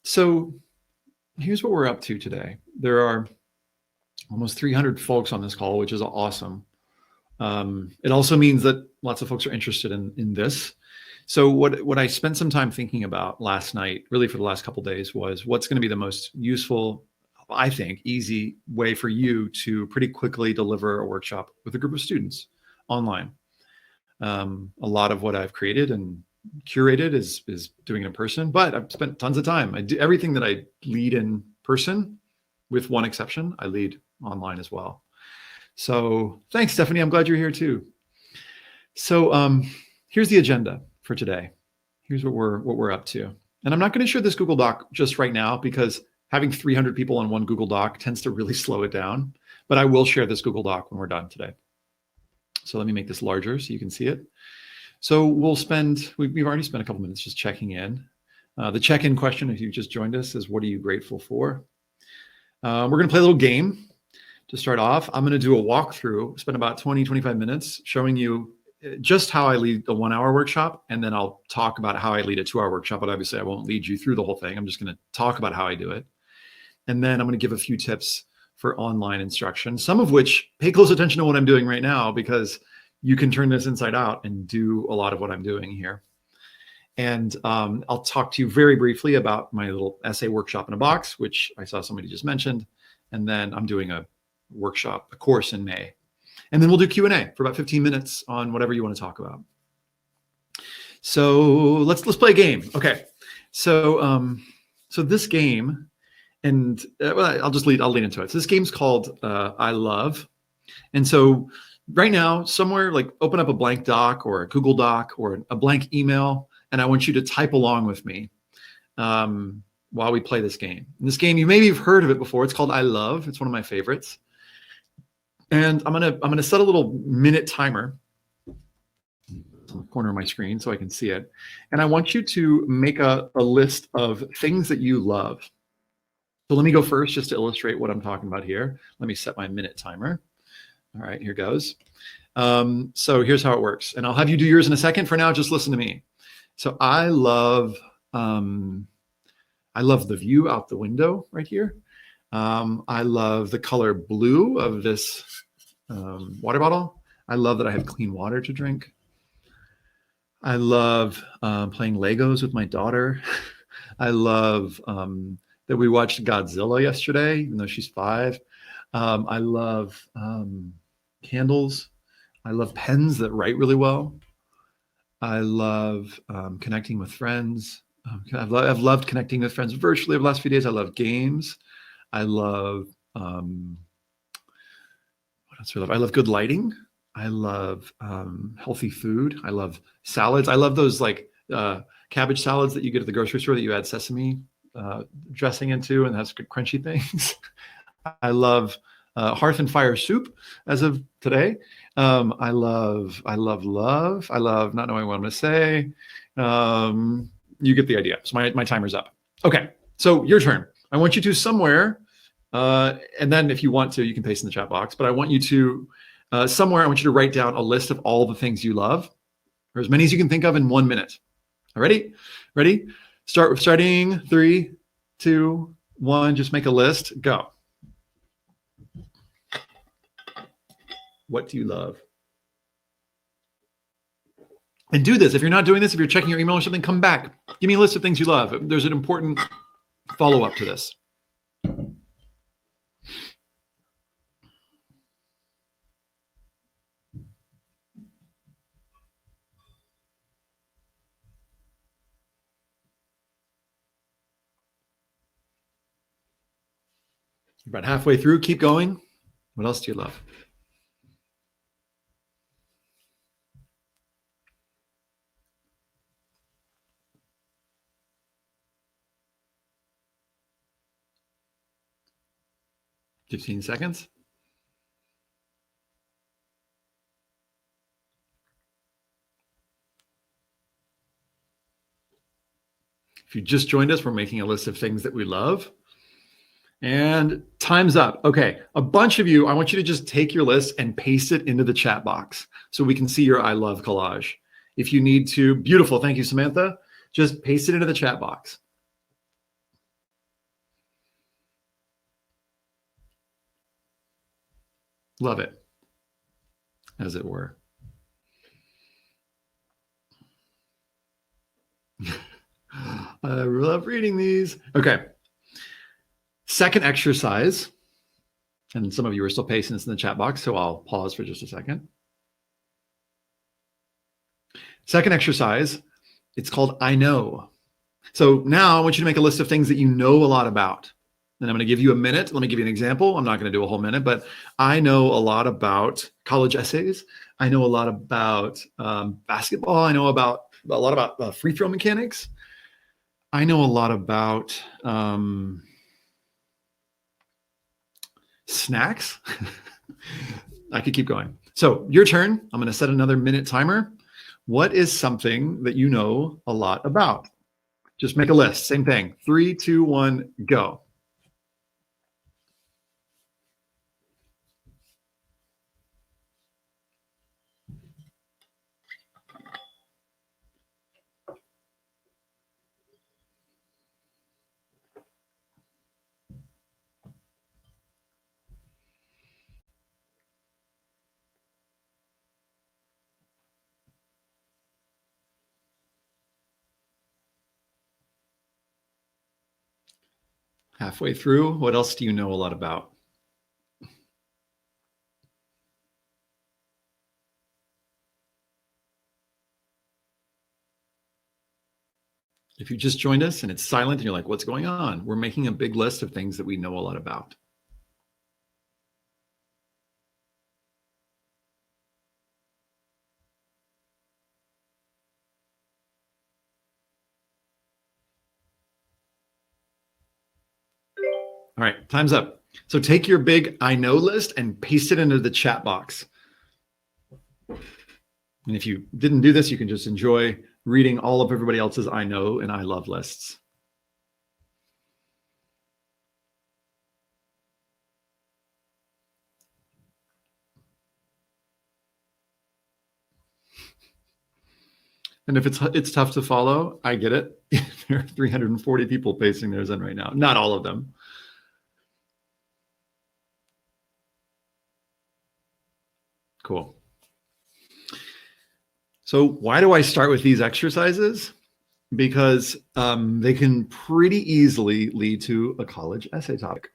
So here's what we're up to today. There are almost 300 folks on this call, which is awesome. It also means that lots of folks are interested in this. So what I spent some time thinking about last night, really for the last couple of days, was what's going to be the most useful, I think, easy way for you to pretty quickly deliver a workshop with a group of students online. A lot of what I've created and curated is doing it in person, but I've spent tons of time. I do everything that I lead in person, with one exception. I lead online as well. So thanks, Stephanie. I'm glad you're here too. So here's the agenda for today. Here's what we're up to. And I'm not going to share this Google Doc just right now because having 300 people on one Google Doc tends to really slow it down. But I will share this Google Doc when we're done today. So let me make this larger so you can see it. So we've already spent a couple minutes just checking in. The check-in question, if you just joined us, is what are you grateful for? We're going to play a little game to start off. I'm going to do a walkthrough, spend about 20, 25 minutes showing you just how I lead a 1-hour workshop. And then I'll talk about how I lead a 2-hour workshop, but obviously I won't lead you through the whole thing. I'm just going to talk about how I do it. And then I'm going to give a few tips for online instruction, some of which pay close attention to what I'm doing right now, because you can turn this inside out and do a lot of what I'm doing here. And I'll talk to you very briefly about my little essay workshop in a box, which I saw somebody just mentioned. And then I'm doing a workshop, a course in May. And then we'll do Q&A for about 15 minutes on whatever you want to talk about. So let's play a game. Okay. So this game, and well, I'll lead into it. So this game's called I Love. And so right now, somewhere, like, open up a blank doc or a Google Doc or a blank email, and I want you to type along with me while we play this game. And this game, you maybe have heard of it before. It's called I Love. It's one of my favorites. And I'm gonna set a little minute timer in the corner of my screen so I can see it. And I want you to make a list of things that you love. So let me go first just to illustrate what I'm talking about here. Let me set my minute timer. All right, here goes. So here's how it works. And I'll have you do yours in a second. For now, just listen to me. So I love the view out the window right here. I love the color blue of this water bottle. I love that I have clean water to drink. I love playing Legos with my daughter. I love that we watched Godzilla yesterday, even though she's 5. I love candles. I love pens that write really well. I love connecting with friends. I've loved connecting with friends virtually over the last few days. I love games. I love what else do I love? I love good lighting. I love healthy food. I love salads. I love those like cabbage salads that you get at the grocery store that you add sesame dressing into and has good crunchy things. I love hearth and fire soup as of today. I love love. I love not knowing what I'm going to say. You get the idea. So my timer's up. Okay, so your turn. I want you to somewhere, and then if you want to, you can paste in the chat box, but I want you to, somewhere, I want you to write down a list of all the things you love, or as many as you can think of in 1 minute. All ready? Ready? Starting 3, 2, 1, just make a list, go. What do you love? And do this. If you're not doing this, if you're checking your email or something, come back. Give me a list of things you love. There's an important follow-up to this. You're about halfway through. Keep going. What else do you love? $15 seconds. If you just joined us, we're making a list of things that we love. And time's up. Okay, a bunch of you, I want you to just take your list and paste it into the chat box so we can see your I love collage. If you need to, beautiful, thank you, Samantha. Just paste it into the chat box. Love it, as it were. I love reading these. Okay. Second exercise, and some of you are still pasting this in the chat box, so I'll pause for just a second. Second exercise, it's called I know. So now I want you to make a list of things that you know a lot about. And I'm going to give you a minute. Let me give you an example. I'm not going to do a whole minute, but I know a lot about college essays. I know a lot about basketball. I know a lot about free throw mechanics. I know a lot about snacks. I could keep going. So your turn. I'm going to set another minute timer. What is something that you know a lot about? Just make a list. Same thing. 3, 2, 1, go. Halfway through, what else do you know a lot about? If you just joined us and it's silent and you're like, what's going on? We're making a big list of things that we know a lot about. All right, time's up. So take your big I know list and paste it into the chat box. And if you didn't do this, you can just enjoy reading all of everybody else's I know and I love lists. And if it's tough to follow, I get it. There are 340 people pasting theirs in right now. Not all of them. Cool. So why do I start with these exercises? Because they can pretty easily lead to a college essay topic.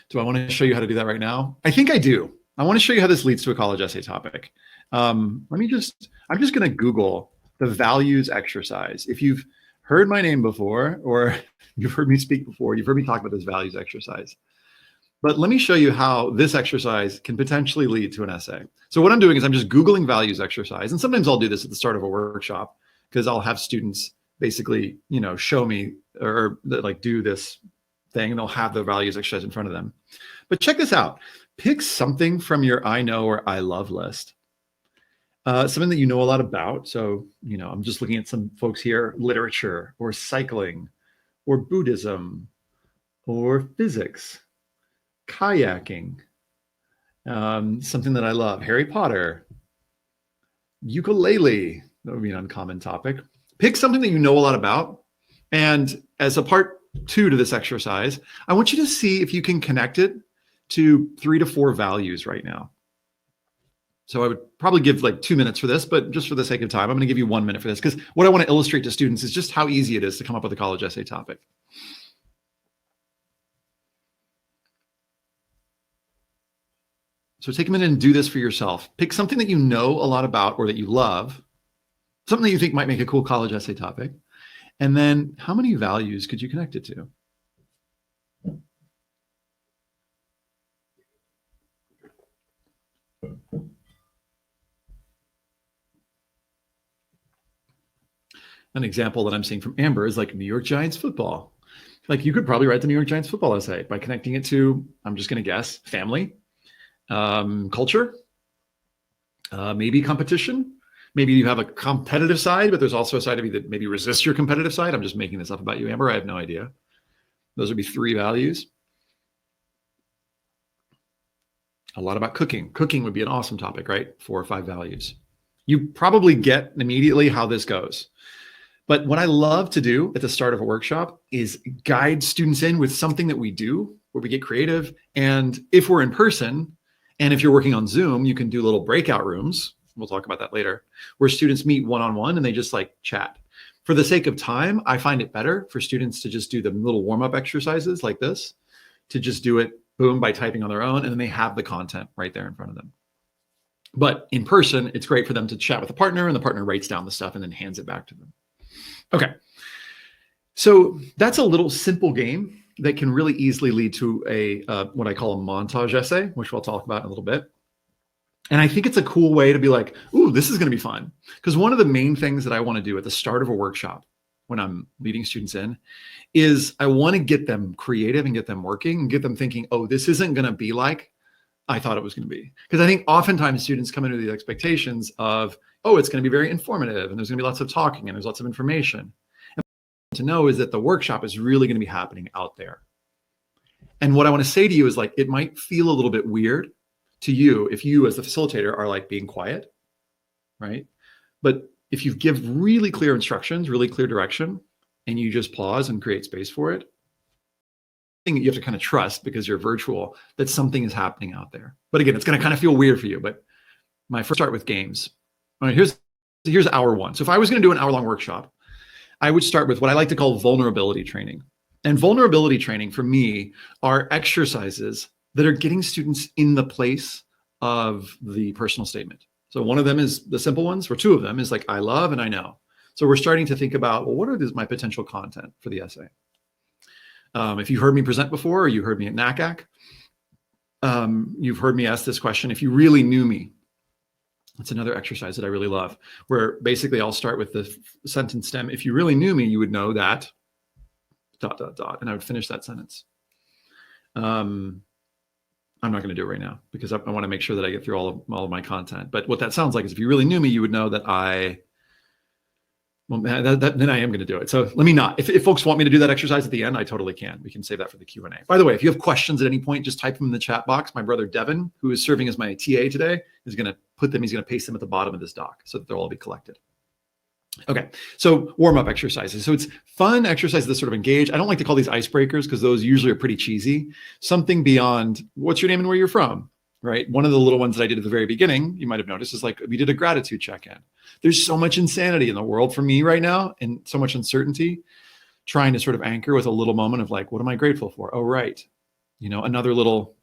Do I want to show you how to do that right now? I think I do. I want to show you how this leads to a college essay topic. I'm just going to Google the values exercise. If you've heard my name before, or you've heard me speak before, you've heard me talk about this values exercise. But let me show you how this exercise can potentially lead to an essay. So what I'm doing is I'm just Googling values exercise. And sometimes I'll do this at the start of a workshop because I'll have students basically, show me or like do this thing and they'll have the values exercise in front of them. But check this out. Pick something from your I know or I love list. Something that you know a lot about. So, I'm just looking at some folks here, literature or cycling or Buddhism or physics, kayaking, something that I love, Harry Potter, ukulele. That would be an uncommon topic. Pick something that you know a lot about. And as a part 2 to this exercise, I want you to see if you can connect it to 3 to 4 values right now. So I would probably give like 2 minutes for this, but just for the sake of time, I'm going to give you 1 minute for this because what I want to illustrate to students is just how easy it is to come up with a college essay topic. So take a minute and do this for yourself. Pick something that you know a lot about or that you love, something that you think might make a cool college essay topic. And then how many values could you connect it to? An example that I'm seeing from Amber is like New York Giants football. Like you could probably write the New York Giants football essay by connecting it to, I'm just going to guess, family, culture, maybe competition. Maybe you have a competitive side, but there's also a side of you that maybe resists your competitive side. I'm just making this up about you, Amber. I have no idea. Those would be 3 values. A lot about cooking. Cooking would be an awesome topic, right? 4 or 5 values. You probably get immediately how this goes. But what I love to do at the start of a workshop is guide students in with something that we do where we get creative. And if we're in person, and if you're working on Zoom, you can do little breakout rooms. We'll talk about that later, where students meet one-on-one and they just like chat. For the sake of time, I find it better for students to just do the little warm-up exercises like this, to just do it, boom, by typing on their own, and then they have the content right there in front of them. But in person, it's great for them to chat with a partner, and the partner writes down the stuff and then hands it back to them. Okay, so that's a little simple game that can really easily lead to a what I call a montage essay, which we'll talk about in a little bit. And I think it's a cool way to be like, ooh, this is going to be fun. Because one of the main things that I want to do at the start of a workshop when I'm leading students in is I want to get them creative and get them working and get them thinking, oh, this isn't going to be like I thought it was going to be. Because I think oftentimes students come into the expectations of, oh, it's going to be very informative and there's going to be lots of talking and there's lots of information. And what to know is that the workshop is really going to be happening out there. And what I want to say to you is like, it might feel a little bit weird to you if you as the facilitator are like being quiet, right? But if you give really clear instructions, really clear direction, and you just pause and create space for it, thing that you have to kind of trust because you're virtual, that something is happening out there. But again, it's going to kind of feel weird for you. But my first start with games. All right, here's hour one. So if I was going to do an hour-long workshop, I would start with what I like to call vulnerability training. And vulnerability training for me are exercises that are getting students in the place of the personal statement. So one of them is the simple ones, or two of them is like, I love and I know. So we're starting to think about, well, what are my potential content for the essay? If you heard me present before, or you heard me at NACAC, you've heard me ask this question, if you really knew me. That's another exercise that I really love, where basically I'll start with the sentence stem. If you really knew me, you would know that, ... and I would finish that sentence. I'm not going to do it right now because I want to make sure that I get through all of my content. But what that sounds like is if you really knew me, you would know that then I am going to do it. So let me not. If folks want me to do that exercise at the end, I totally can. We can save that for the Q&A. By the way, if you have questions at any point, just type them in the chat box. My brother Devin, who is serving as my TA today, is going to put them. He's going to paste them at the bottom of this doc so that they'll all be collected. Okay, so warm-up exercises. So it's fun exercises that sort of engage. I don't like to call these icebreakers because those usually are pretty cheesy. Something beyond what's your name and where you're from, right? One of the little ones that I did at the very beginning, you might have noticed, is like we did a gratitude check-in. There's so much insanity in the world for me right now and so much uncertainty, trying to sort of anchor with a little moment of like, what am I grateful for? Oh, right. You know, another little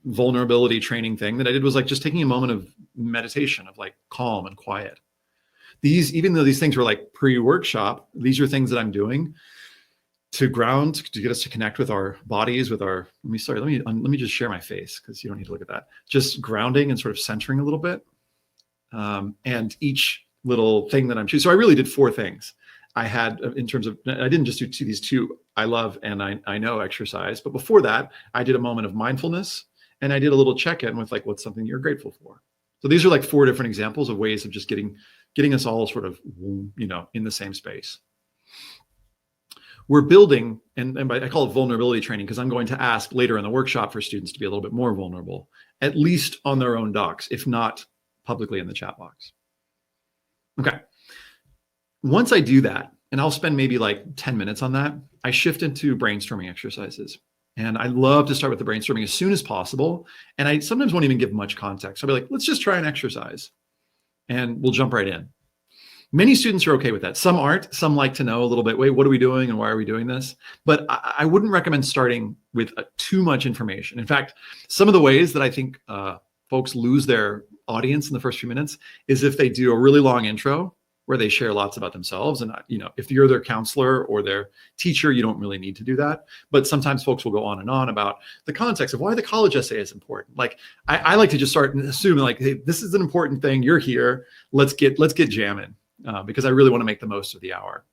vulnerability training thing that I did was like just taking a moment of meditation, of like calm and quiet. These, even though these things were like pre-workshop, these are things that I'm doing to ground, to get us to connect with our bodies, with our, let me just share my face because you don't need to look at that. Just grounding and sort of centering a little bit. And each little thing that I'm choosing. So I really did 4 things. I had, in terms of, I didn't just do these 2, I love and I know exercise, but before that, I did a moment of mindfulness and I did a little check-in with like, what's something you're grateful for? So these are like 4 different examples of ways of just getting us all sort of, you know, in the same space. We're building, and I call it vulnerability training because I'm going to ask later in the workshop for students to be a little bit more vulnerable, at least on their own docs, if not publicly in the chat box. Okay. Once I do that, and I'll spend maybe like 10 minutes on that, I shift into brainstorming exercises. And I love to start with the brainstorming as soon as possible. And I sometimes won't even give much context. I'll be like, let's just try an exercise. And we'll jump right in. Many students are okay with that. Some aren't. Some like to know a little bit, wait, what are we doing and why are we doing this? But I wouldn't recommend starting with too much information. In fact, some of the ways that I think folks lose their audience in the first few minutes is if they do a really long intro where they share lots about themselves. And, you know, if you're their counselor or their teacher, you don't really need to do that. But sometimes folks will go on and on about the context of why the college essay is important. Like, I like to just start and assume like, hey, this is an important thing. You're here. Let's get jamming because I really want to make the most of the hour.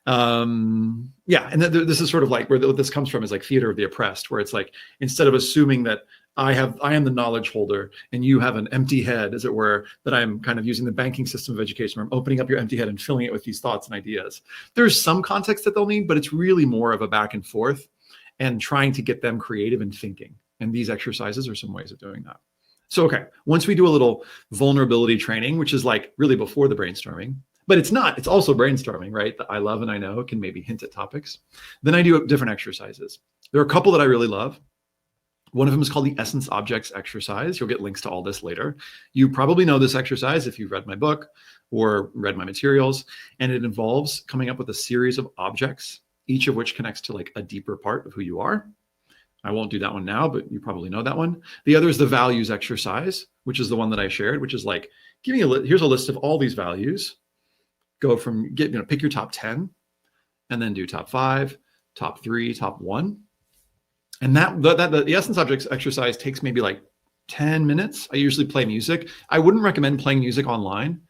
Yeah, and this is sort of like where this comes from is like theater of the oppressed, where it's like, instead of assuming that I am the knowledge holder and you have an empty head, as it were, that I'm kind of using the banking system of education where I'm opening up your empty head and filling it with these thoughts and ideas. There's some context that they'll need, but it's really more of a back and forth and trying to get them creative and thinking. And these exercises are some ways of doing that. So, okay, once we do a little vulnerability training, which is like really before the brainstorming, but it's not. It's also brainstorming, right? The I love and I know can maybe hint at topics. Then I do different exercises. There are a couple that I really love. One of them is called the essence objects exercise. You'll get links to all this later. You probably know this exercise if you've read my book or read my materials, and it involves coming up with a series of objects, each of which connects to like a deeper part of who you are. I won't do that one now, but you probably know that one. The other is the values exercise, which is the one that I shared, which is like, give me here's a list of all these values. Go from, pick your top 10, and then do top 5, top 3, top 1. And the essence objects exercise takes maybe like 10 minutes. I usually play music. I wouldn't recommend playing music online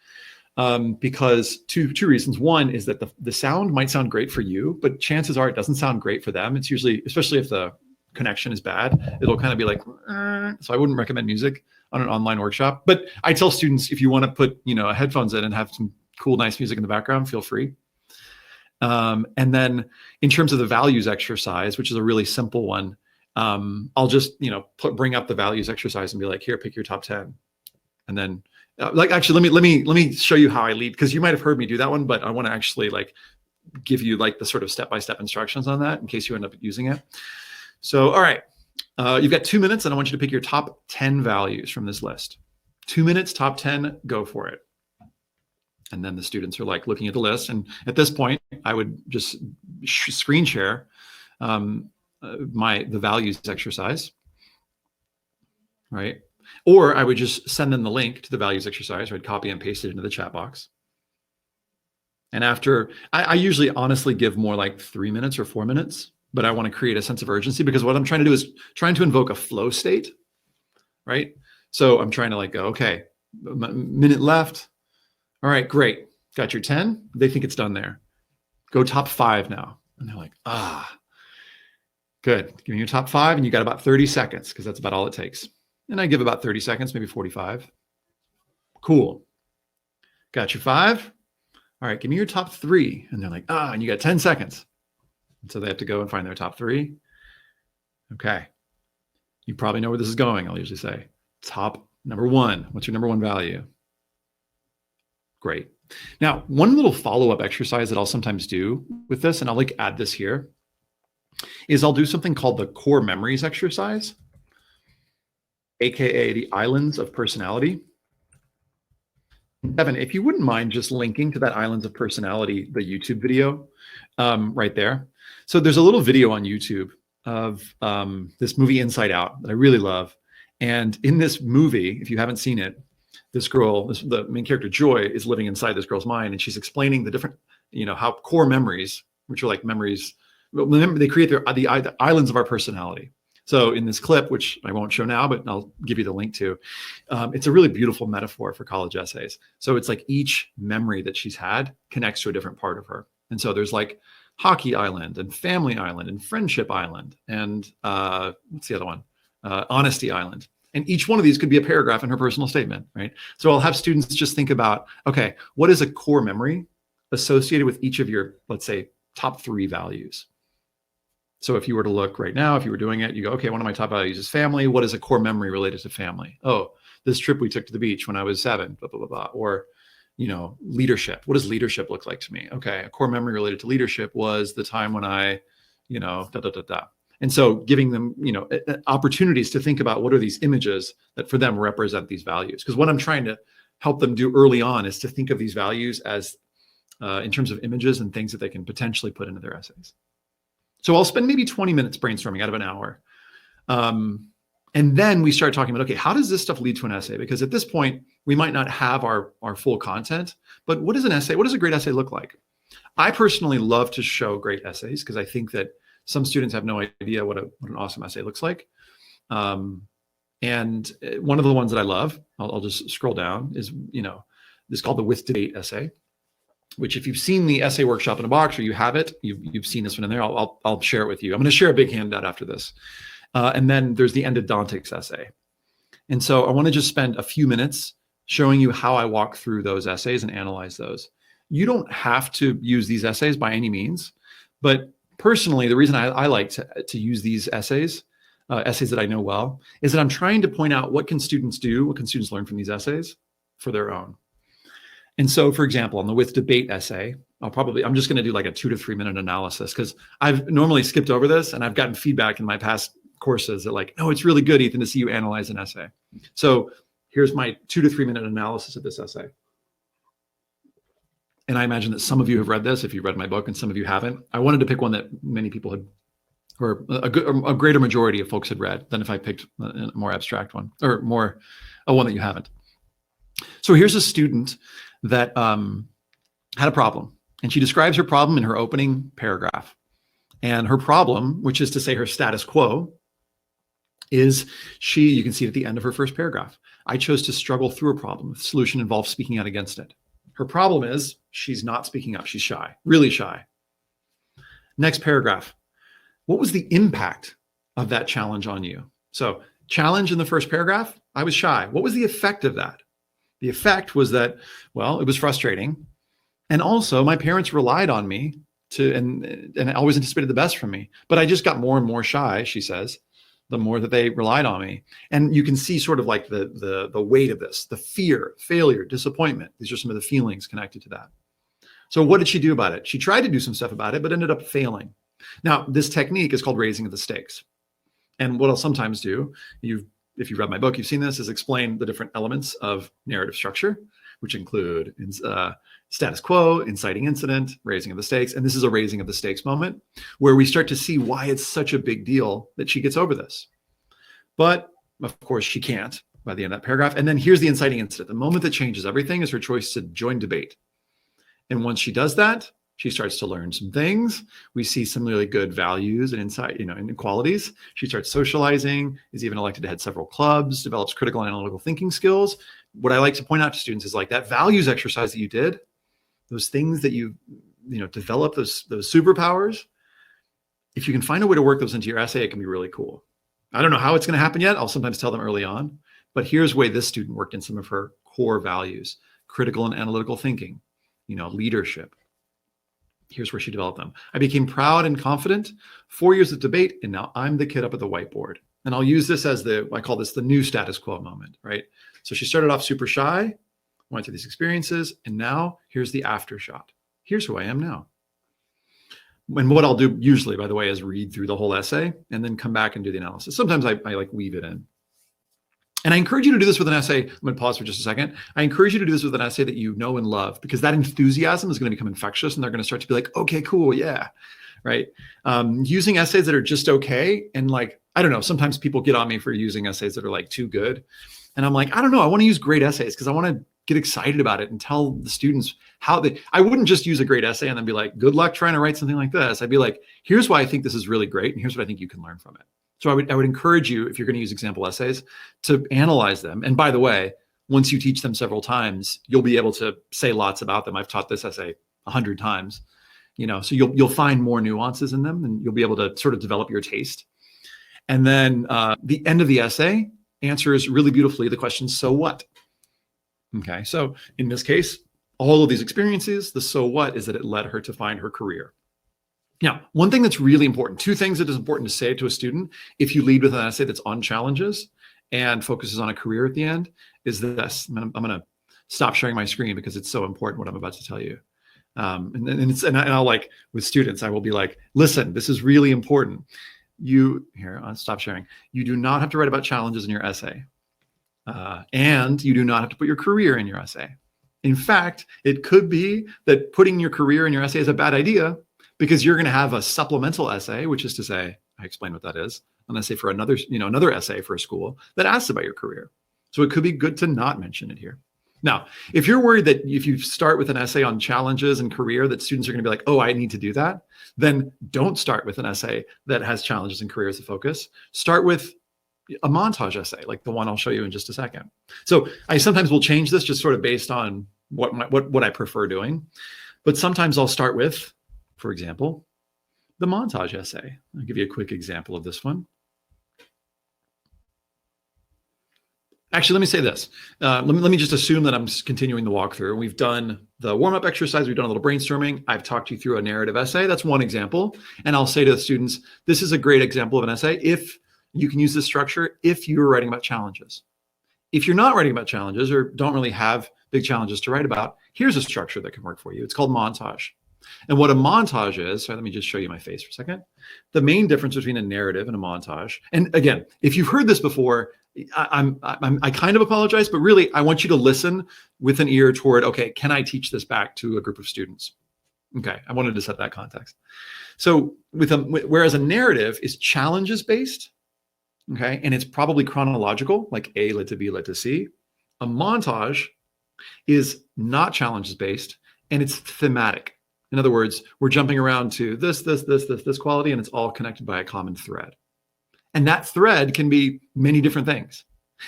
because two reasons. One is that the sound might sound great for you, but chances are it doesn't sound great for them. It's usually, especially if the connection is bad, it'll kind of be like, so I wouldn't recommend music on an online workshop. But I tell students, if you want to put headphones in and have some cool, nice music in the background, feel free. And then in terms of the values exercise, which is a really simple one, I'll just, bring up the values exercise and be like, here, pick your top 10. And then actually, let me show you how I lead, because you might have heard me do that one, but I want to actually give you the sort of step-by-step instructions on that in case you end up using it. So, all right, you've got 2 minutes and I want you to pick your top 10 values from this list. 2 minutes, top 10, go for it. And then the students are looking at the list. And at this point, I would just screen share the values exercise, right? Or I would just send them the link to the values exercise, or I'd copy and paste it into the chat box. And after, I usually honestly give more like 3 minutes or 4 minutes, but I want to create a sense of urgency, because what I'm trying to do is trying to invoke a flow state, right? So I'm trying to go, okay, minute left. All right, great. Got your 10. They think it's done there. Go top 5 now. And they're like, good. Give me your top 5, and you got about 30 seconds, because that's about all it takes. And I give about 30 seconds, maybe 45. Cool. Got your 5. All right, give me your top 3. And they're like, and you got 10 seconds. And so they have to go and find their top 3. Okay. You probably know where this is going, I'll usually say. Top number 1. What's your number 1 value? Great. Now, one little follow-up exercise that I'll sometimes do with this, and I'll add this here, is I'll do something called the core memories exercise, AKA the islands of personality. Evan, if you wouldn't mind just linking to that islands of personality, the YouTube video right there. So there's a little video on YouTube of this movie Inside Out that I really love. And in this movie, if you haven't seen it, this girl, the main character Joy, is living inside this girl's mind, and she's explaining the different, how core memories, which are like memories, they create the islands of our personality. So in this clip, which I won't show now, but I'll give you the link to, it's a really beautiful metaphor for college essays. So it's like each memory that she's had connects to a different part of her. And so there's Hockey Island and Family Island and Friendship Island and what's the other one? Honesty Island. And each one of these could be a paragraph in her personal statement, right? So I'll have students just think about, okay, what is a core memory associated with each of your, let's say, top 3 values? So if you were to look right now, if you were doing it, you go, okay, one of my top values is family. What is a core memory related to family? Oh, this trip we took to the beach when I was 7, blah, blah, blah, blah. Or, leadership. What does leadership look like to me? Okay, a core memory related to leadership was the time when I, da, da, da, da. And so giving them, opportunities to think about what are these images that for them represent these values. Because what I'm trying to help them do early on is to think of these values as in terms of images and things that they can potentially put into their essays. So I'll spend maybe 20 minutes brainstorming out of an hour. And then we start talking about, okay, how does this stuff lead to an essay? Because at this point, we might not have our full content, but what is an essay? What does a great essay look like? I personally love to show great essays because I think that some students have no idea what an awesome essay looks like. And one of the ones that I love, I'll just scroll down, is, this is called the With Debate essay, which if you've seen the essay workshop in a box or you have it, you've seen this one in there, I'll share it with you. I'm going to share a big handout after this. And then there's the endodontics essay. And so I want to just spend a few minutes showing you how I walk through those essays and analyze those. You don't have to use these essays by any means, but personally, the reason I like to use these essays that I know well, is that I'm trying to point out what can students do, what can students learn from these essays for their own. And so, for example, on the with debate essay, I'm just going to do like a 2 to 3 minute analysis, because I've normally skipped over this and I've gotten feedback in my past courses that like, no, it's really good, Ethan, to see you analyze an essay. So here's my 2 to 3 minute analysis of this essay. And I imagine that some of you have read this if you've read my book, and some of you haven't. I wanted to pick one that many people had, or a greater majority of folks had read, than if I picked a more abstract one, or one that you haven't. So here's a student that had a problem, and she describes her problem in her opening paragraph. And her problem, which is to say her status quo, is you can see it at the end of her first paragraph. I chose to struggle through a problem. The solution involves speaking out against it. Her problem is she's not speaking up. She's shy, really shy. Next paragraph. What was the impact of that challenge on you? So challenge in the first paragraph, I was shy. What was the effect of that? The effect was that, well, it was frustrating. And also my parents relied on me and I always anticipated the best from me. But I just got more and more shy, she says, the more that they relied on me. And you can see sort of like the weight of this, the fear, failure, disappointment. These are some of the feelings connected to that. So what did she do about it? She tried to do some stuff about it, but ended up failing. Now, this technique is called raising of the stakes. And what I'll sometimes do, if you read my book, you've seen this, is explain the different elements of narrative structure, which include status quo, inciting incident, raising of the stakes. And this is a raising of the stakes moment where we start to see why it's such a big deal that she gets over this. But of course she can't by the end of that paragraph. And then here's the inciting incident. The moment that changes everything is her choice to join debate. And once she does that, she starts to learn some things. We see some really good values and insight, and qualities. She starts socializing, is even elected to head several clubs, develops critical and analytical thinking skills. What I like to point out to students is like that values exercise that you did, those things that you develop, those superpowers. If you can find a way to work those into your essay, it can be really cool. I don't know how it's going to happen yet. I'll sometimes tell them early on, but here's the way this student worked in some of her core values: critical and analytical thinking, leadership. Here's where she developed them. I became proud and confident, 4 years of debate, and now I'm the kid up at the whiteboard. And I'll use this as I call this the new status quo moment, right? So she started off super shy, went through these experiences, and now here's the after shot. Here's who I am now. And what I'll do usually, by the way, is read through the whole essay and then come back and do the analysis. Sometimes I like weave it in. And I encourage you to do this with an essay. I'm going to pause for just a second. I encourage you to do this with an essay that you know and love, because that enthusiasm is going to become infectious and they're going to start to be like, okay, cool. Yeah. Right. Using essays that are just okay. And I don't know, sometimes people get on me for using essays that are too good. And I'm like, I don't know. I want to use great essays because I want to get excited about it and tell the students I wouldn't just use a great essay and then be like, good luck trying to write something like this. I'd be like, here's why I think this is really great. And here's what I think you can learn from it. So I would encourage you, if you're going to use example essays, to analyze them. And by the way, once you teach them several times, you'll be able to say lots about them. I've taught this essay 100 times, so you'll find more nuances in them and you'll be able to sort of develop your taste. And then the end of the essay answers really beautifully the question, so what? Okay, so in this case, all of these experiences, the so what is that it led her to find her career. Now, one thing that's really important, two things that is important to say to a student if you lead with an essay that's on challenges and focuses on a career at the end, is this. I'm going to stop sharing my screen because it's so important what I'm about to tell you. And I'll with students, I will be like, listen, this is really important. I'll stop sharing. You do not have to write about challenges in your essay. And you do not have to put your career in your essay. In fact, it could be that putting your career in your essay is a bad idea, because you're going to have a supplemental essay, which is to say, I explain what that is, an essay for another essay for a school that asks about your career. So it could be good to not mention it here. Now, if you're worried that if you start with an essay on challenges and career, that students are going to be like, oh, I need to do that, then don't start with an essay that has challenges and career as a focus. Start with a montage essay, like the one I'll show you in just a second. So I sometimes will change this just sort of based on what I prefer doing. But sometimes I'll start with, for example, the montage essay. I'll give you a quick example of this one. Actually, let me say this. Let me just assume that I'm continuing the walkthrough. We've done the warm-up exercise. We've done a little brainstorming. I've talked you through a narrative essay. That's one example. And I'll say to the students, this is a great example of an essay if you can use this structure if you're writing about challenges. If you're not writing about challenges or don't really have big challenges to write about. Here's a structure that can work for you. It's called montage. And what a montage is, so let me just show you my face for a second. The main difference between a narrative and a montage, and again, if you've heard this before, I kind of apologize, but really I want you to listen with an ear toward, okay, can I teach this back to a group of students? Okay, I wanted to set that context. So whereas a narrative is challenges based, okay, and it's probably chronological, like A led to B led to C. A montage is not challenges based, and it's thematic. In other words, we're jumping around to this quality, and it's all connected by a common thread. And that thread can be many different things.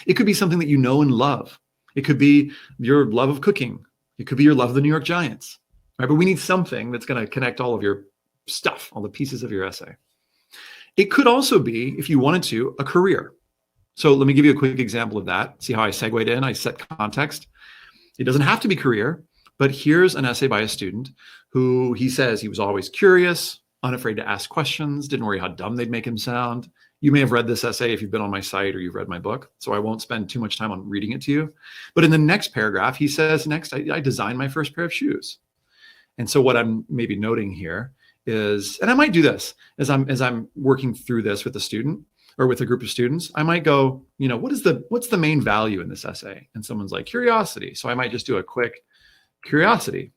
It could be something that you know and love. It could be your love of cooking. It could be your love of the New York Giants, right? But we need something that's going to connect all of your stuff, all the pieces of your essay. It could also be, if you wanted to, a career. So let me give you a quick example of that. See how I segued in? I set context. It doesn't have to be career, but here's an essay by a student who he says he was always curious, unafraid to ask questions, didn't worry how dumb they'd make him sound. You may have read this essay if you've been on my site or you've read my book, so I won't spend too much time on reading it to you. But in the next paragraph, he says, next, I designed my first pair of shoes. And so what I'm maybe noting here is, and I might do this as I'm working through this with a student or with a group of students, I might go, what's the main value in this essay? And someone's like, curiosity. So I might just do a quick curiosity,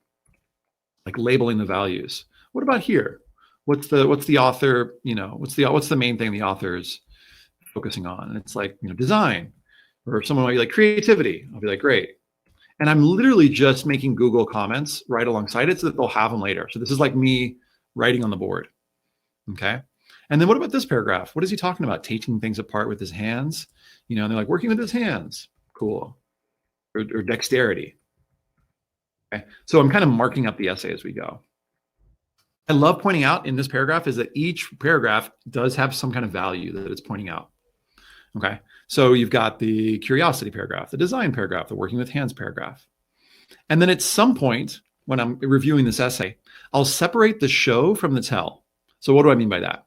like labeling the values. What about here? What's the author, what's the main thing the author's focusing on? And it's like, design, or someone might be like creativity. I'll be like, great. And I'm literally just making Google comments right alongside it so that they'll have them later. So this is like me writing on the board. Okay. And then what about this paragraph? What is he talking about? Taking things apart with his hands, and they're like working with his hands. Cool. Or dexterity. Okay. So I'm kind of marking up the essay as we go. I love pointing out in this paragraph is that each paragraph does have some kind of value that it's pointing out. Okay. So you've got the curiosity paragraph, the design paragraph, the working with hands paragraph. And then at some point when I'm reviewing this essay, I'll separate the show from the tell. So what do I mean by that?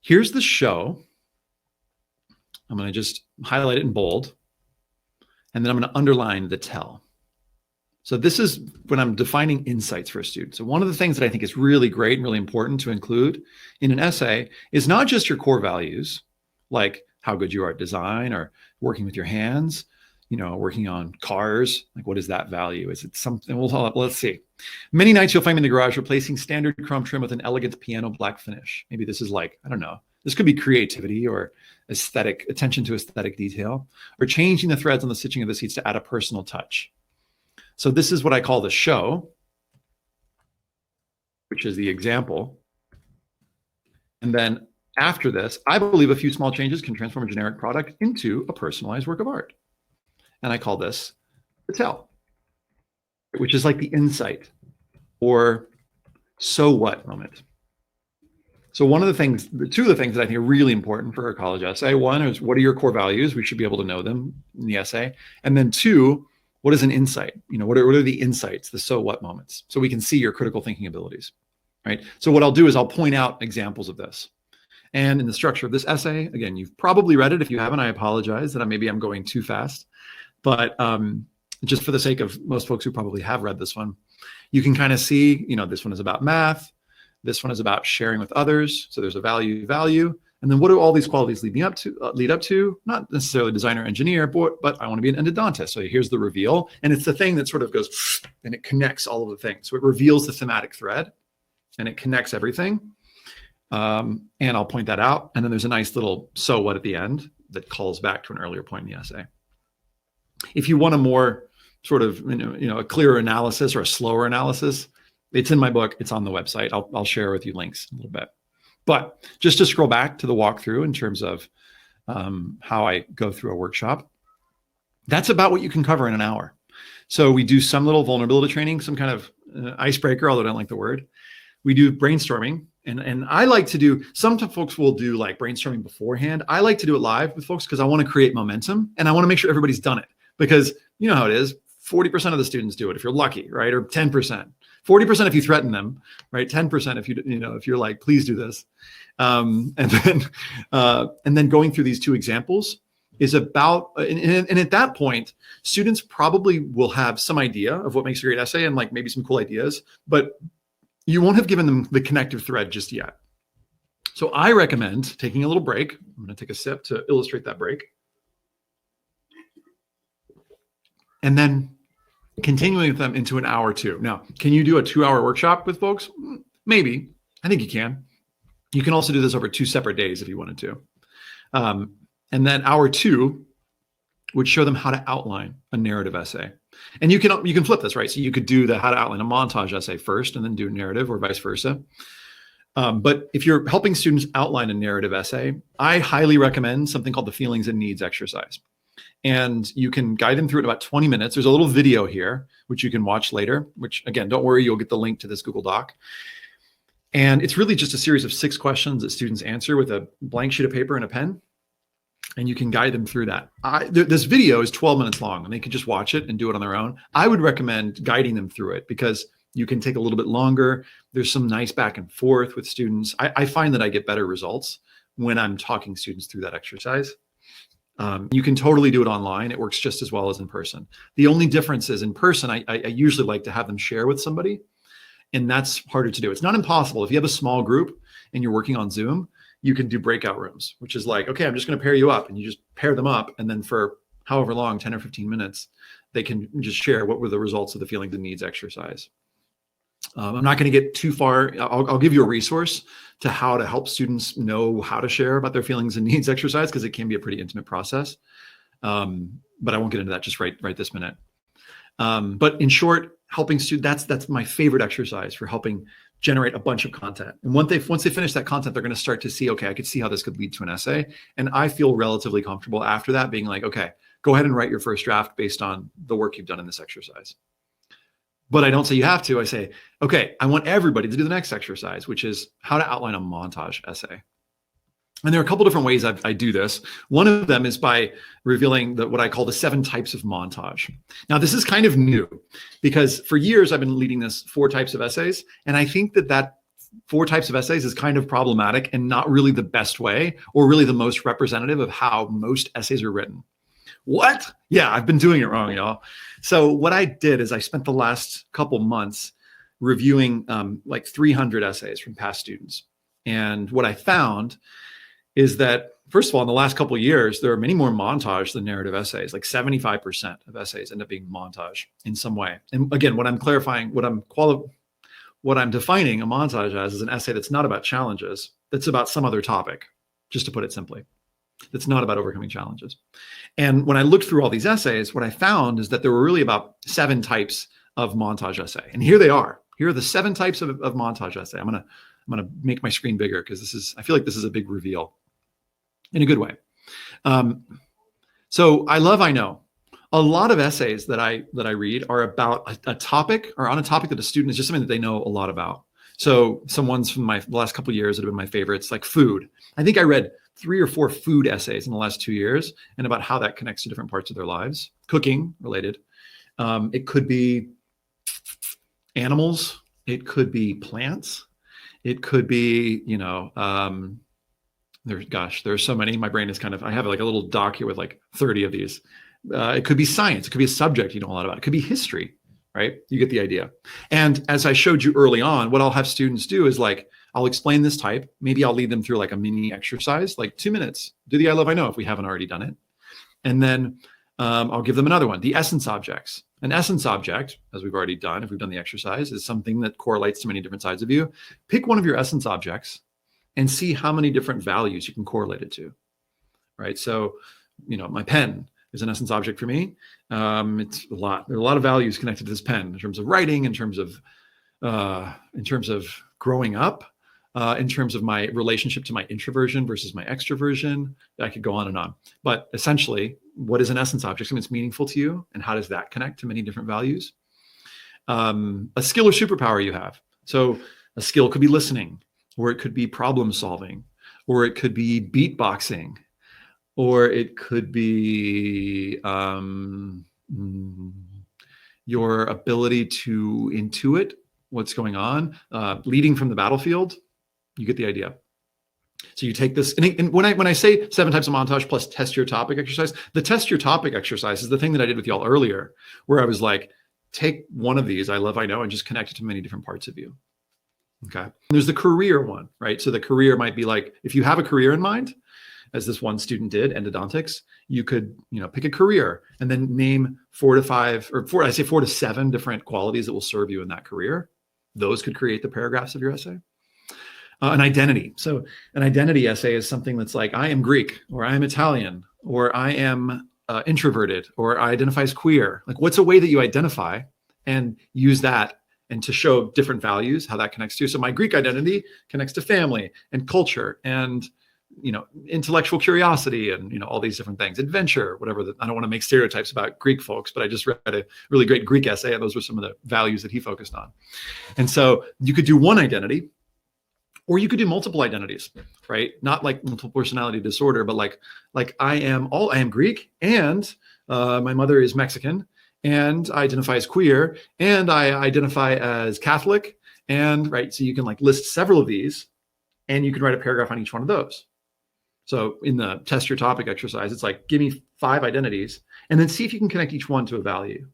Here's the show. I'm going to just highlight it in bold. And then I'm going to underline the tell. So this is when I'm defining insights for a student. So one of the things that I think is really great and really important to include in an essay is not just your core values, like how good you are at design or working with your hands, working on cars. Like, what is that value? Is it something? Let's see. Many nights you'll find me in the garage replacing standard chrome trim with an elegant piano black finish. Maybe this is like, I don't know. This could be creativity or attention to aesthetic detail, or changing the threads on the stitching of the seats to add a personal touch. So this is what I call the show, which is the example. And then after this, I believe a few small changes can transform a generic product into a personalized work of art. And I call this the tell, which is like the insight or so what moment. So two of the things that I think are really important for a college essay, one is what are your core values? We should be able to know them in the essay. And then two, what is an insight? What are the insights, the so what moments? So we can see your critical thinking abilities, right? So what I'll do is I'll point out examples of this. And in the structure of this essay, again, you've probably read it. If you haven't, I apologize that maybe I'm going too fast. But just for the sake of most folks who probably have read this one, you can kind of see, this one is about math. This one is about sharing with others. So there's a value. And then what do all these qualities lead up to? Not necessarily designer, engineer, but I want to be an endodontist. So here's the reveal. And it's the thing that sort of goes, and it connects all of the things. So it reveals the thematic thread and it connects everything. And I'll point that out. And then there's a nice little so what at the end that calls back to an earlier point in the essay. If you want a more sort of, a clearer analysis or a slower analysis, it's in my book. It's on the website. I'll share with you links in a little bit. But just to scroll back to the walkthrough in terms of how I go through a workshop, that's about what you can cover in an hour. So we do some little vulnerability training, some kind of icebreaker, although I don't like the word. We do brainstorming. And I like to do, some folks will do like brainstorming beforehand. I like to do it live with folks because I want to create momentum and I want to make sure everybody's done it. Because you know how it is, 40% of the students do it if you're lucky, right? Or 10%. 40% if you threaten them, right? 10% if you're like, please do this. And then going through these two examples is about, and at that point, students probably will have some idea of what makes a great essay and like maybe some cool ideas, but you won't have given them the connective thread just yet. So I recommend taking a little break. I'm going to take a sip to illustrate that break. And then continuing with them into an hour or two. Now, can you do a 2-hour workshop with folks? Maybe. I think you can. You can also do this over 2 separate days if you wanted to. And then hour 2 would show them how to outline a narrative essay. And you can flip this, right? So you could do the how to outline a montage essay first and then do narrative, or vice versa. But if you're helping students outline a narrative essay, I highly recommend something called the feelings and needs exercise. And you can guide them through it in about 20 minutes. There's a little video here, which you can watch later, which again, don't worry, you'll get the link to this Google Doc. And it's really just a series of 6 questions that students answer with a blank sheet of paper and a pen. And you can guide them through that. This video is 12 minutes long and they could just watch it and do it on their own. I would recommend guiding them through it because you can take a little bit longer. There's some nice back and forth with students. I find that I get better results when I'm talking students through that exercise. You can totally do it online. It works just as well as in person. The only difference is in person, I usually like to have them share with somebody, and that's harder to do. It's not impossible. If you have a small group and you're working on Zoom, you can do breakout rooms, which is like, okay, I'm just going to pair you up, and you just pair them up. And then for however long, 10 or 15 minutes, they can just share what were the results of the feelings and needs exercise. I'm not going to get too far. I'll give you a resource to how to help students know how to share about their feelings and needs exercise, because it can be a pretty intimate process. But I won't get into that just right this minute. But in short, helping students, that's my favorite exercise for helping generate a bunch of content. And once they finish that content, they're going to start to see, okay, I could see how this could lead to an essay. And I feel relatively comfortable after that being like, okay, go ahead and write your first draft based on the work you've done in this exercise. But I don't say you have to. I say, okay, I want everybody to do the next exercise, which is how to outline a montage essay. And there are a couple different ways I do this. One of them is by revealing what I call the 7 types of montage. Now, this is kind of new because for years I've been leading this 4 types of essays. And I think that 4 types of essays is kind of problematic and not really the best way or really the most representative of how most essays are written. What? Yeah, I've been doing it wrong, y'all. So what I did is I spent the last couple months reviewing like 300 essays from past students. And what I found is that, first of all, in the last couple of years, there are many more montage than narrative essays. Like 75% of essays end up being montage in some way. And again, what I'm clarifying, what I'm defining a montage as is an essay that's not about challenges, that's about some other topic, just to put it simply. That's not about overcoming challenges. And when I looked through all these essays, what I found is that there were really about 7 types of montage essay. And here they are. Here are the 7 types of montage essay. I'm gonna make my screen bigger because I feel like this is a big reveal in a good way. So I know. A lot of essays that I read are about a topic or on a topic that a student is just something that they know a lot about. So some ones from the last couple of years that have been my favorites, like food. I think I read 3 or 4 food essays in the last 2 years and about how that connects to different parts of their lives, cooking related. It could be animals. It could be plants. It could be, there's so many. My brain is I have like a little doc here with like 30 of these. It could be science. It could be a subject you know a lot about. It could be history, right? You get the idea. And as I showed you early on, what I'll have students do is like, I'll explain this type. Maybe I'll lead them through like a mini exercise, like 2 minutes. Do the I love, I know if we haven't already done it. And then I'll give them another one, the essence objects. An essence object, as we've already done, if we've done the exercise, is something that correlates to many different sides of you. Pick one of your essence objects and see how many different values you can correlate it to, right? So, my pen is an essence object for me. It's a lot. There are a lot of values connected to this pen in terms of writing, in terms of growing up, in terms of my relationship to my introversion versus my extroversion. I could go on and on. But essentially, what is an essence object? Something that's meaningful to you, and how does that connect to many different values? A skill or superpower you have. So a skill could be listening, or it could be problem solving, or it could be beatboxing, or it could be your ability to intuit what's going on, leading from the battlefield. You get the idea. So you take this, and when I say 7 types of montage plus test your topic exercise, the test your topic exercise is the thing that I did with y'all earlier, where I was like, take one of these, I love, I know, and just connect it to many different parts of you. Okay. And there's the career one, right? So the career might be like, if you have a career in mind, as this one student did, endodontics, you could, pick a career and then name 4 to 7 different qualities that will serve you in that career. Those could create the paragraphs of your essay. An identity. So an identity essay is something that's like, I am Greek, or I am Italian, or I am introverted, or I identify as queer. Like, what's a way that you identify and use that and to show different values, how that connects to you. So my Greek identity connects to family and culture and, intellectual curiosity and, all these different things, adventure, whatever. I don't want to make stereotypes about Greek folks, but I just read a really great Greek essay, and those were some of the values that he focused on. And so you could do one identity, or you could do multiple identities, right? Not like multiple personality disorder, but like I am Greek, and my mother is Mexican, and I identify as queer, and I identify as Catholic, and right. So you can list several of these, and you can write a paragraph on each one of those. So in the test your topic exercise, it's like, give me 5 identities, and then see if you can connect each one to a value.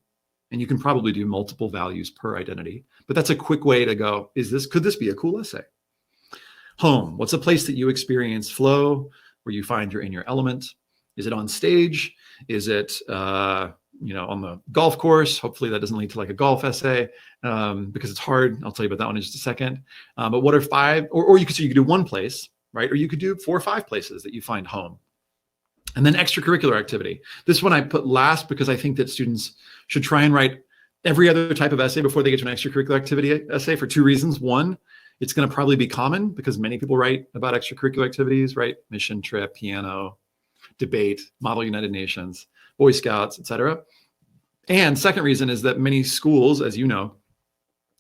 And you can probably do multiple values per identity, but that's a quick way to go, could this be a cool essay? Home, what's a place that you experience flow, where you find you're in your element? Is it on stage? Is it, on the golf course? Hopefully that doesn't lead to a golf essay, because it's hard. I'll tell you about that one in just a second. But what are 5, or you could do one place, right? Or you could do 4 or 5 places that you find home. And then extracurricular activity. This one I put last because I think that students should try and write every other type of essay before they get to an extracurricular activity essay for 2 reasons. One, it's going to probably be common because many people write about extracurricular activities, right? Mission trip, piano, debate, Model United Nations, Boy Scouts, etc. And second reason is that many schools, as you know,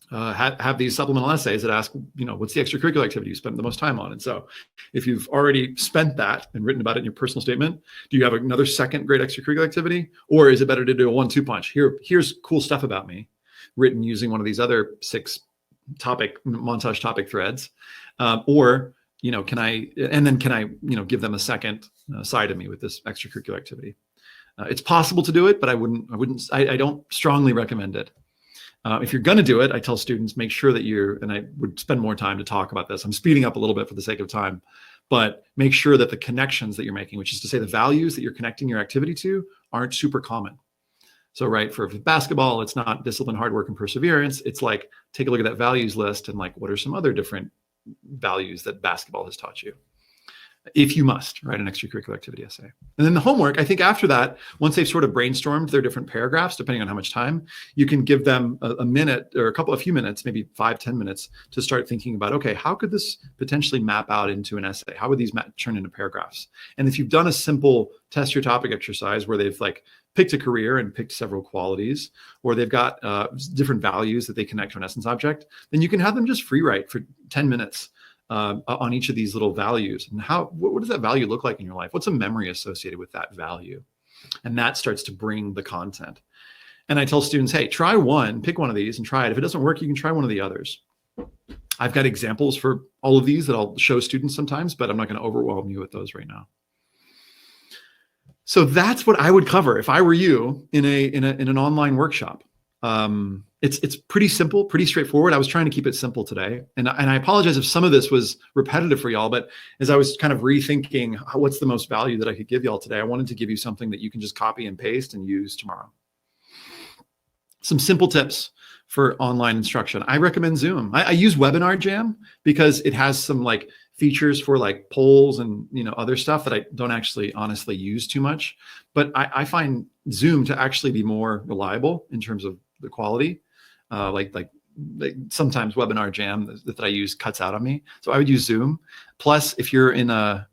have these supplemental essays that ask, what's the extracurricular activity you spend the most time on? And so if you've already spent that and written about it in your personal statement, do you have another second great extracurricular activity? Or is it better to do a 1-2 punch? Here's cool stuff about me, written using one of these other 6 montage topic threads, or can I give them a second side of me with this extracurricular activity? It's possible to do it, but I don't strongly recommend it. If you're going to do it, I tell students, make sure that and I would spend more time to talk about this. I'm speeding up a little bit for the sake of time, but make sure that the connections that you're making, which is to say the values that you're connecting your activity to, aren't super common. So, right, for basketball, it's not discipline, hard work, and perseverance. It's like, take a look at that values list and what are some other different values that basketball has taught you? If you must, write an extracurricular activity essay. And then the homework, I think after that, once they've sort of brainstormed their different paragraphs, depending on how much time, you can give them a minute or a few minutes, maybe 5-10 minutes, to start thinking about, okay, how could this potentially map out into an essay? How would these turn into paragraphs? And if you've done a simple test your topic exercise where they've picked a career and picked several qualities, or they've got different values that they connect to an essence object, then you can have them just free write for 10 minutes on each of these little values. And what does that value look like in your life? What's a memory associated with that value? And that starts to bring the content. And I tell students, hey, try one, pick one of these and try it. If it doesn't work, you can try one of the others. I've got examples for all of these that I'll show students sometimes, but I'm not going to overwhelm you with those right now. So that's what I would cover if I were you in an online workshop. It's pretty simple, pretty straightforward. I was trying to keep it simple today. And I apologize if some of this was repetitive for y'all, but as I was kind of rethinking what's the most value that I could give y'all today, I wanted to give you something that you can just copy and paste and use tomorrow. Some simple tips for online instruction. I recommend Zoom. I use Webinar Jam because it has some features for polls and other stuff that I don't actually honestly use too much. But I find Zoom to actually be more reliable in terms of the quality. Sometimes Webinar Jam that I use cuts out on me. So I would use Zoom. Plus, if you're in a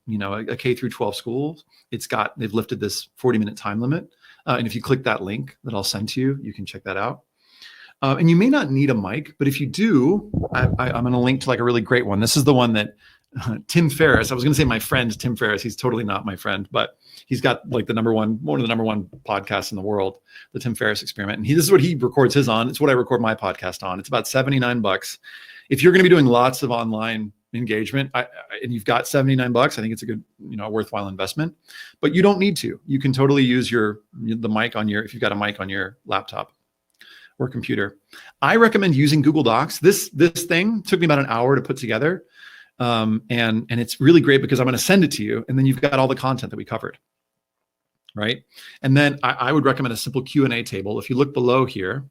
K through 12 school, they've lifted this 40-minute time limit. And if you click that link that I'll send to you, you can check that out. And you may not need a mic, but if you do, I'm going to link to a really great one. This is the one that Tim Ferriss, I was going to say my friend Tim Ferriss. He's totally not my friend, but he's got one of the number one podcasts in the world, the Tim Ferriss Experiment. And this is what he records his on. It's what I record my podcast on. It's about $79. If you're going to be doing lots of online, engagement, and you've got $79, I think it's a good, worthwhile investment. But you don't need to. You can totally use the mic on if you've got a mic on your laptop or computer. I recommend using Google Docs. This thing took me about an hour to put together, and it's really great because I'm going to send it to you, and then you've got all the content that we covered, right? And then I would recommend a simple Q&A table. If you look below here,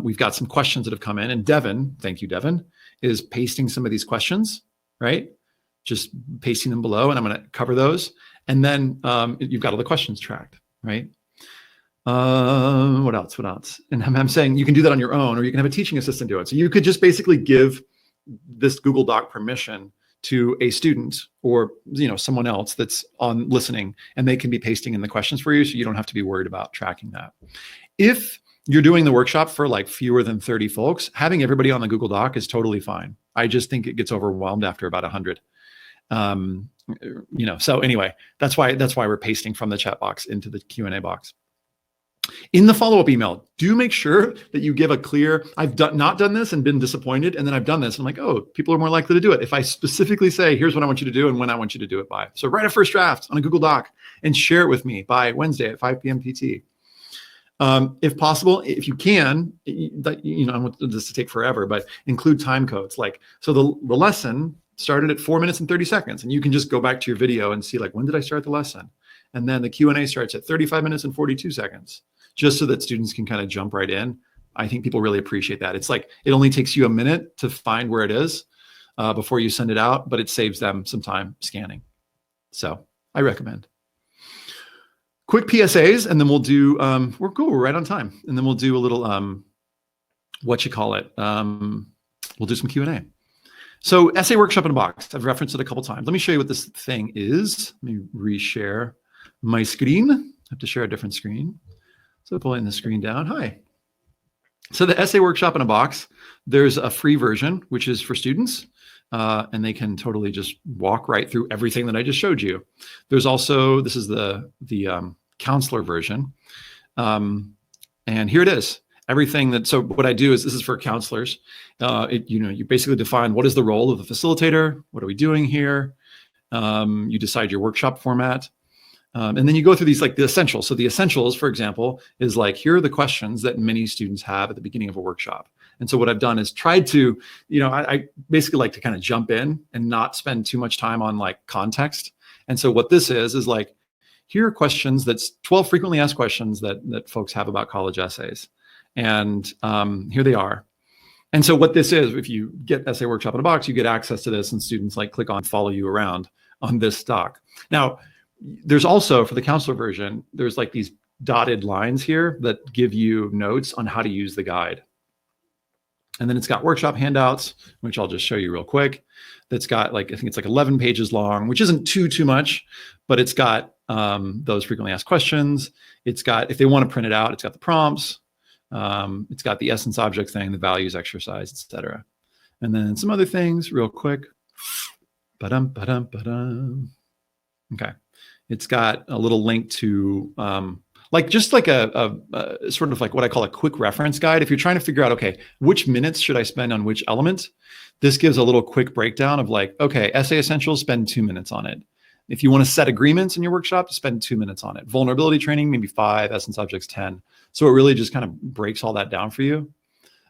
we've got some questions that have come in, and Devin, thank you, Devin, is pasting some of these questions, right? Just pasting them below, and I'm going to cover those. And then you've got all the questions tracked, right? What else? And I'm saying you can do that on your own, or you can have a teaching assistant do it. So you could just basically give this Google Doc permission to a student or someone else that's on listening, and they can be pasting in the questions for you, so you don't have to be worried about tracking that. If you're doing the workshop for like fewer than 30 folks, having everybody on the Google Doc is totally fine. I just think it gets overwhelmed after about 100. So anyway, that's why we're pasting from the chat box into the Q&A box. In the follow-up email, do make sure that you give a clear, I've not done this and been disappointed, and then I've done this. And I'm like, oh, people are more likely to do it if I specifically say, here's what I want you to do and when I want you to do it by. So write a first draft on a Google Doc and share it with me by Wednesday at 5 p.m. PT. If possible, if you can, I don't want this to take forever, but include time codes. So the lesson started at 4 minutes and 30 seconds, and you can just go back to your video and see when did I start the lesson? And then the Q&A starts at 35 minutes and 42 seconds, just so that students can kind of jump right in. I think people really appreciate that. It's it only takes you a minute to find where it is before you send it out, but it saves them some time scanning. So I recommend. Quick PSAs, and then we'll do, we're right on time. And then we'll do a little, we'll do some Q&A. So essay workshop in a box, I've referenced it a couple times. Let me show you what this thing is. Let me reshare my screen. I have to share a different screen. So pulling the screen down, hi. So the essay workshop in a box, there's a free version, which is for students, and they can totally just walk right through everything that I just showed you. There's also, this is the counselor version. And here it is. Everything so what I do is, this is for counselors. You basically define what is the role of the facilitator? What are we doing here? You decide your workshop format. And then you go through these the essentials. So the essentials, for example, is here are the questions that many students have at the beginning of a workshop. And so what I've done is tried to, I basically like to kind of jump in and not spend too much time on context. And so what this is here are questions, that's 12 frequently asked questions that folks have about college essays. And here they are. And so what this is, if you get Essay Workshop in a Box, you get access to this, and students click on follow you around on this doc. Now, there's also, for the counselor version, there's these dotted lines here that give you notes on how to use the guide. And then it's got workshop handouts, which I'll just show you real quick. That's got I think it's 11 pages long, which isn't too much, but it's got those frequently asked questions. It's got, if they want to print it out, it's got the prompts. It's got the essence object thing, the values exercise, etc. And then some other things real quick. Okay. It's got a little link to just a sort of what I call a quick reference guide. If you're trying to figure out, okay, which minutes should I spend on which element? This gives a little quick breakdown of okay, essay essentials, spend 2 minutes on it. If you want to set agreements in your workshop, spend 2 minutes on it. Vulnerability training, maybe 5, essence objects 10. So it really just kind of breaks all that down for you.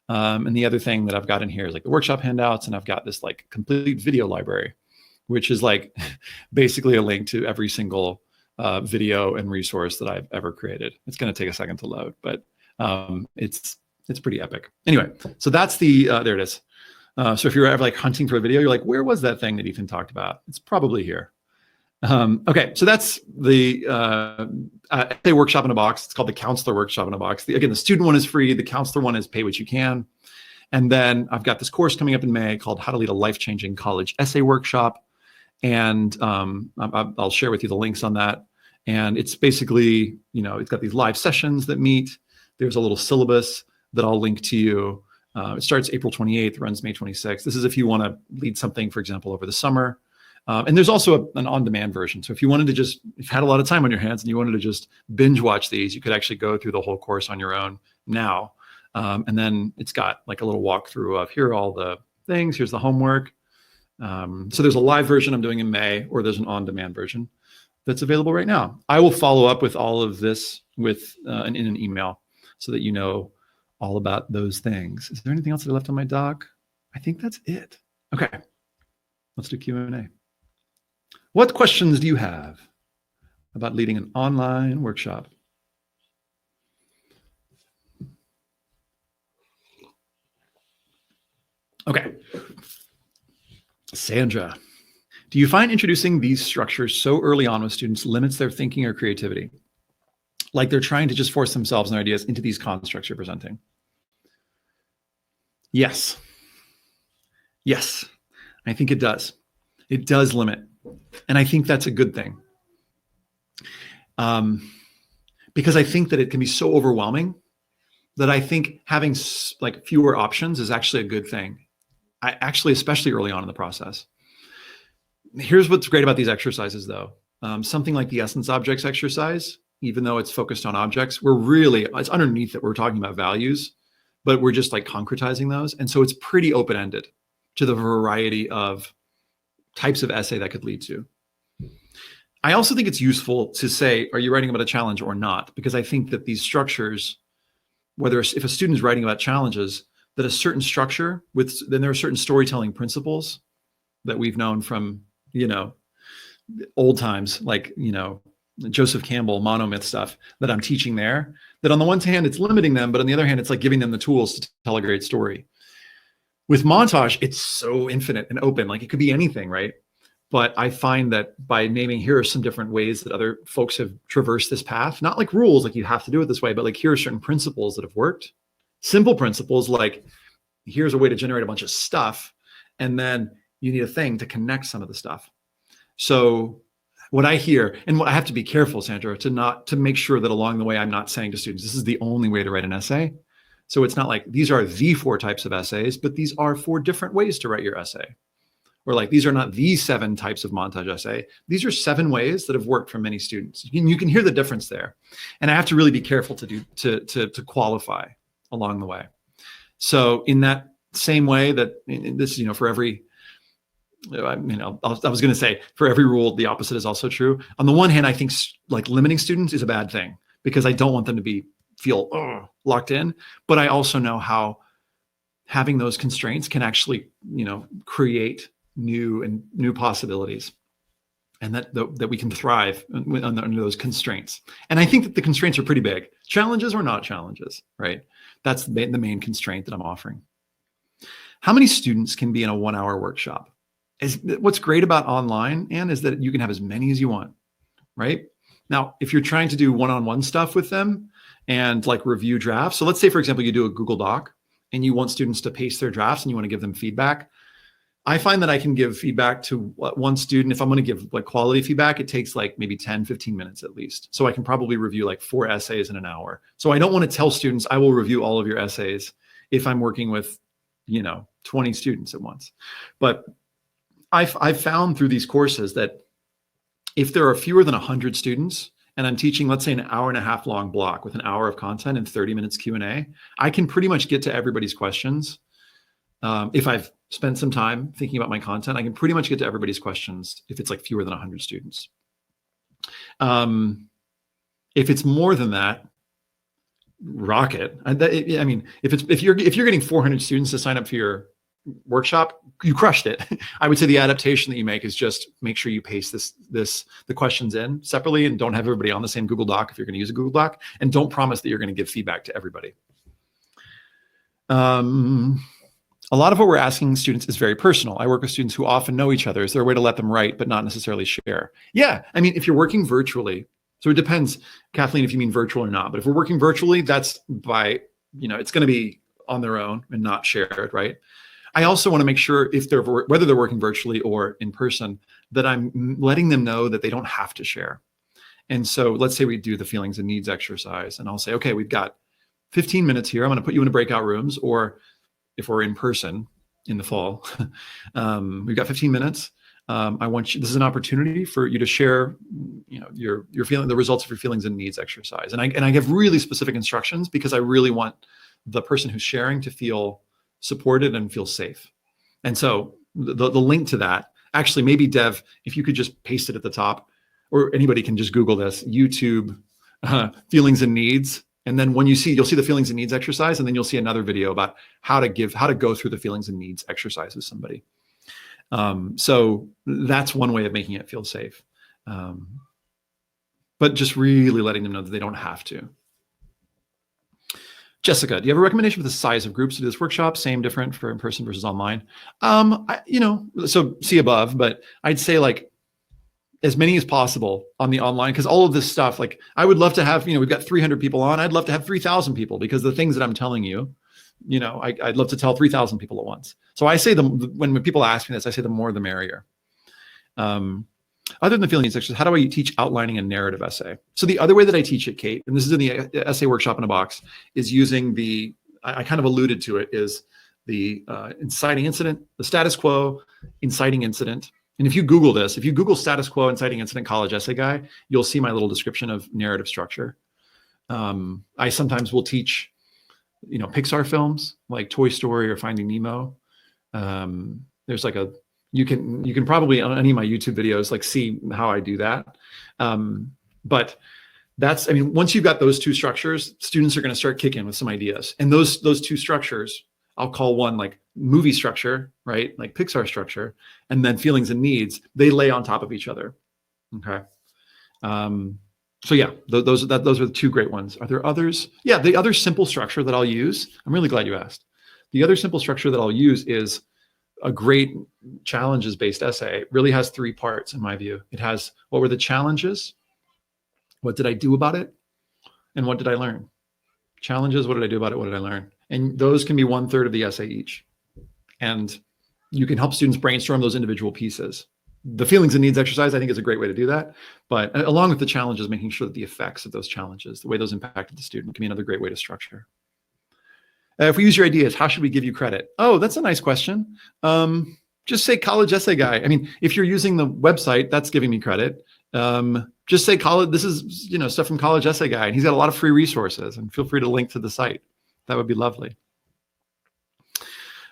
And the other thing that I've got in here is the workshop handouts, and I've got this complete video library, which is basically a link to every single video and resource that I've ever created. It's going to take a second to load, but it's pretty epic. Anyway, so that's there it is. So if you're ever hunting for a video, you're where was that thing that Ethan talked about? It's probably here. Okay, so that's the essay workshop in a box. It's called the counselor workshop in a box. Again, the student one is free. The counselor one is pay what you can. And then I've got this course coming up in May called How to Lead a Life-Changing College Essay Workshop. And I'll share with you the links on that. And it's basically, it's got these live sessions that meet. There's a little syllabus that I'll link to you. It starts April 28th, runs May 26th. This is if you want to lead something, for example, over the summer. And there's also an on-demand version. So if you wanted to if you had a lot of time on your hands and you wanted to just binge watch these, you could actually go through the whole course on your own now. And then it's got a little walkthrough of here are all the things. Here's the homework. So there's a live version I'm doing in May, or there's an on-demand version that's available right now. I will follow up with all of this with in an email so that you know all about those things. Is there anything else that I left on my doc? I think that's it. Okay, let's do Q&A. What questions do you have about leading an online workshop? Okay. Sandra, do you find introducing these structures so early on with students limits their thinking or creativity? Like they're trying to just force themselves and their ideas into these constructs you're presenting? Yes. Yes, I think it does. It does limit. And I think that's a good thing. Because I think that it can be so overwhelming that I think having like fewer options is actually a good thing. Especially early on in the process. Here's what's great about these exercises though. Something like the essence objects exercise, even though it's focused on objects, it's underneath it. We're talking about values, but we're just like concretizing those. And so it's pretty open-ended to the variety of types of essay that could lead to. I also think it's useful to say, are you writing about a challenge or not? Because I think that these structures, if a student is writing about challenges, that a certain structure then there are certain storytelling principles that we've known from, old times, like, Joseph Campbell, monomyth stuff that I'm teaching there, that on the one hand, it's limiting them, but on the other hand, it's like giving them the tools to tell a great story. With montage, it's so infinite and open, like it could be anything, right? But I find that by naming, here are some different ways that other folks have traversed this path, not like rules, like you have to do it this way, but like here are certain principles that have worked. Simple principles like, here's a way to generate a bunch of stuff, and then you need a thing to connect some of the stuff. So what I hear, and I have to be careful, Sandra, to make sure that along the way, I'm not saying to students, this is the only way to write an essay. So it's not like these are the 4 types of essays, but these are 4 different ways to write your essay. Or like, these are not the 7 types of montage essay. These are 7 ways that have worked for many students. You can hear the difference there. And I have to really be careful to qualify along the way. So in that same way that this, for every, I was going to say for every rule, the opposite is also true. On the one hand, I think like limiting students is a bad thing because I don't want them to feel locked in, but I also know how having those constraints can actually, create new possibilities, and that we can thrive under those constraints. And I think that the constraints are pretty big. Challenges or not challenges, right? That's the main constraint that I'm offering. How many students can be in a 1-hour workshop? What's great about online, Anne, is that you can have as many as you want, right? Now, if you're trying to do one-on-one stuff with them and like review drafts, so let's say, for example, you do a Google Doc and you want students to paste their drafts and you want to give them feedback. I find that I can give feedback to one student. If I'm going to give like quality feedback, it takes like maybe 10, 15 minutes at least. So I can probably review like 4 essays in an hour. So I don't want to tell students, I will review all of your essays if I'm working with, 20 students at once. But I've found through these courses that if there are fewer than 100 students and I'm teaching, let's say, an 1.5 hour long block with an hour of content and 30 minutes Q&A, I can pretty much get to everybody's questions. If I've spent some time thinking about my content, I can pretty much get to everybody's questions if it's like fewer than 100 students. If it's more than that, rocket. I mean, if you're getting 400 students to sign up for your workshop, you crushed it. I would say the adaptation that you make is just make sure you paste the questions in separately and don't have everybody on the same Google Doc if you're going to use a Google Doc, and don't promise that you're going to give feedback to everybody. A lot of what we're asking students is very personal. I work with students who often know each other. Is there a way to let them write but not necessarily share? Yeah, I mean, if you're working virtually, so it depends, Kathleen, if you mean virtual or not. But if we're working virtually, that's by, it's going to be on their own and not shared, right? I also want to make sure whether they're working virtually or in person, that I'm letting them know that they don't have to share. And so let's say we do the feelings and needs exercise, and I'll say, okay, we've got 15 minutes here. I'm going to put you into breakout rooms, or if we're in person in the fall, we've got 15 minutes. I want you, this is an opportunity for you to share, your feeling, the results of your feelings and needs exercise. And I give really specific instructions because I really want the person who's sharing to feel supported and feel safe. And so the link to that. Actually, maybe Dev, if you could just paste it at the top, or anybody can just Google this, YouTube feelings and needs. And then when you'll see the feelings and needs exercise, and then you'll see another video about how to go through the feelings and needs exercise with somebody. So that's one way of making it feel safe. But just really letting them know that they don't have to. Jessica, do you have a recommendation for the size of groups to do this workshop? Same, different for in-person versus online? So see above, but I'd say like as many as possible on the online, because all of this stuff, like I would love to have, we've got 300 people on. I'd love to have 3,000 people, because the things that I'm telling you, I'd love to tell 3,000 people at once. So I say when people ask me this, I say the more the merrier. Other than the feeling needs exercise, how do I teach outlining a narrative essay? So the other way that I teach it, Kate, and this is in the essay workshop in a box, is using I kind of alluded to it, is the inciting incident, the status quo, inciting incident. And if you Google this, if you Google status quo, inciting incident, college essay guy, you'll see my little description of narrative structure. I sometimes will teach, Pixar films like Toy Story or Finding Nemo. There's like you can probably on any of my YouTube videos like see how I do that. But once you've got those two structures, students are going to start kicking with some ideas. And those two structures, I'll call one like movie structure, right? Like Pixar structure, and then feelings and needs, they lay on top of each other. Okay. So yeah, those are the two great ones. Are there others? Yeah, the other simple structure that I'll use, I'm really glad you asked. The other simple structure that I'll use is a great challenges-based essay. It really has three parts in my view. It has, what were the challenges? What did I do about it? And what did I learn? Challenges, what did I do about it? What did I learn? And those can be 1/3 of the essay each. And you can help students brainstorm those individual pieces. The feelings and needs exercise, I think, is a great way to do that. But along with the challenges, making sure that the effects of those challenges, the way those impacted the student, can be another great way to structure. If we use your ideas, how should we give you credit? Oh, that's a nice question. Just say college essay guy. If you're using the website, that's giving me credit. Just say college. This is stuff from college essay guy, and he's got a lot of free resources. And feel free to link to the site. That would be lovely.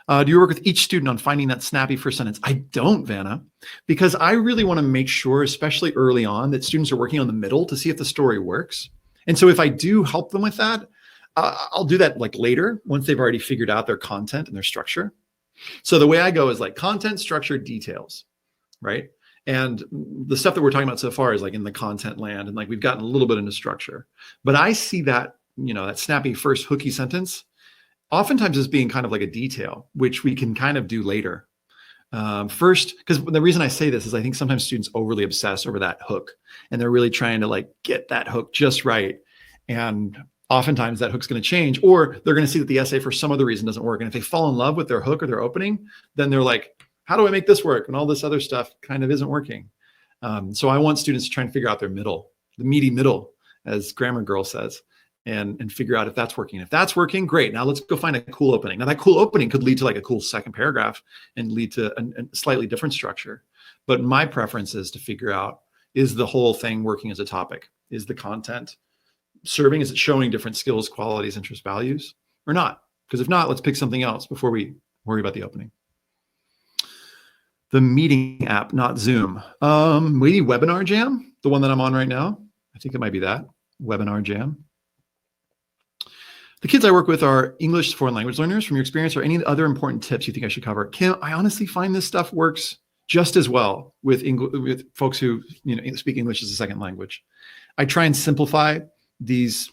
Do you work with each student on finding that snappy first sentence? I don't, Vanna, because I really want to make sure, especially early on, that students are working on the middle to see if the story works. And so if I do help them with that, I'll do that like later, once they've already figured out their content and their structure. So the way I go is like content, structure, details, right? And the stuff that we're talking about so far is like in the content land, and like we've gotten a little bit into structure. But I see that, that snappy first hooky sentence oftentimes as being kind of like a detail, which we can kind of do later. First, because the reason I say this is I think sometimes students overly obsess over that hook, and they're really trying to like get that hook just right. And oftentimes that hook's going to change, or they're going to see that the essay for some other reason doesn't work. And if they fall in love with their hook or their opening, then they're like, how do I make this work? And all this other stuff kind of isn't working. So I want students to try and figure out their middle, the meaty middle, as Grammar Girl says, and figure out if that's working. If that's working, great. Now let's go find a cool opening. Now that cool opening could lead to like a cool second paragraph and lead to a slightly different structure. But my preference is to figure out, is the whole thing working as a topic? Is the content serving? Is it showing different skills, qualities, interests, values, or not? Because if not, let's pick something else before we worry about the opening. The meeting app, not Zoom. Maybe Webinar Jam, the one that I'm on right now. I think it might be that, Webinar Jam. The kids I work with are English foreign language learners. From your experience, or any other important tips you think I should cover? Kim, I honestly find this stuff works just as well with folks who speak English as a second language. I try and simplify these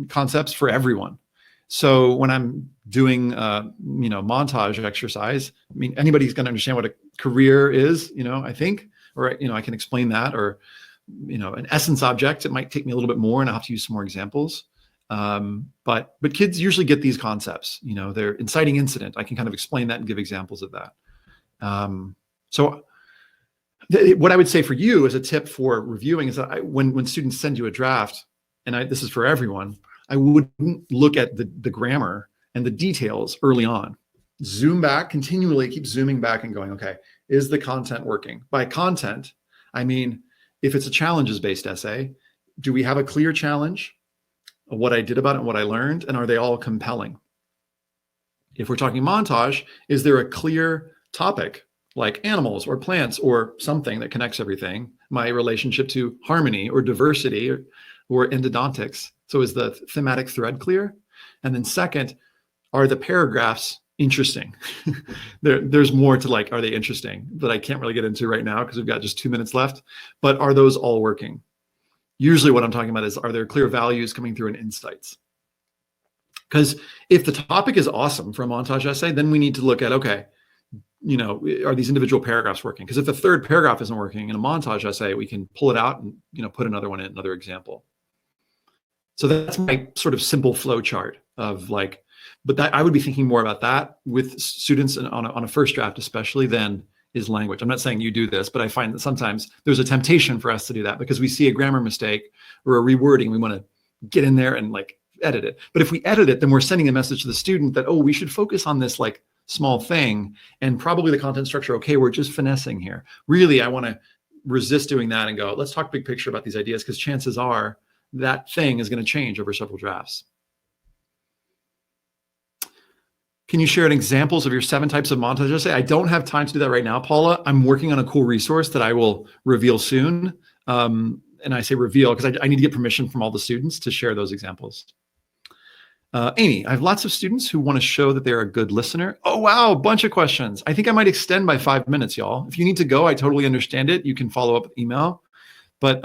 concepts for everyone. So when I'm doing, montage exercise, anybody's going to understand what a career is, I think, or, I can explain that, or, an essence object, it might take me a little bit more and I'll have to use some more examples. But kids usually get these concepts, they're inciting incident. I can kind of explain that and give examples of that. So what I would say for you as a tip for reviewing is that when students send you a draft, and this is for everyone, I wouldn't look at the grammar and the details early on. Zoom back, continually keep zooming back and going, okay, is the content working? By content, I mean, if it's a challenges-based essay, do we have a clear challenge of what I did about it and what I learned, and are they all compelling? If we're talking montage, is there a clear topic like animals or plants or something that connects everything, my relationship to harmony or diversity or endodontics. So is the thematic thread clear? And then second, are the paragraphs interesting? There's more to like, are they interesting that I can't really get into right now because we've got just 2 minutes left, but are those all working? Usually what I'm talking about is, are there clear values coming through in insights? Because if the topic is awesome for a montage essay, then we need to look at, okay, are these individual paragraphs working? Because if the third paragraph isn't working in a montage essay, we can pull it out and put another one in, another example. So that's my sort of simple flow chart of like, but that I would be thinking more about that with students on a first draft, especially than is language. I'm not saying you do this, but I find that sometimes there's a temptation for us to do that because we see a grammar mistake or a rewording. We want to get in there and like edit it. But if we edit it, then we're sending a message to the student that, oh, we should focus on this like small thing and probably the content structure. Okay, we're just finessing here. Really, I want to resist doing that and go, let's talk big picture about these ideas, because chances are that thing is going to change over several drafts. Can you share examples of your 7 types of montage essay? I don't have time to do that right now, Paula. I'm working on a cool resource that I will reveal soon. And I say reveal because I need to get permission from all the students to share those examples. Amy, I have lots of students who want to show that they're a good listener. Oh, wow, bunch of questions. I think I might extend by 5 minutes, y'all. If you need to go, I totally understand it. You can follow up with email. But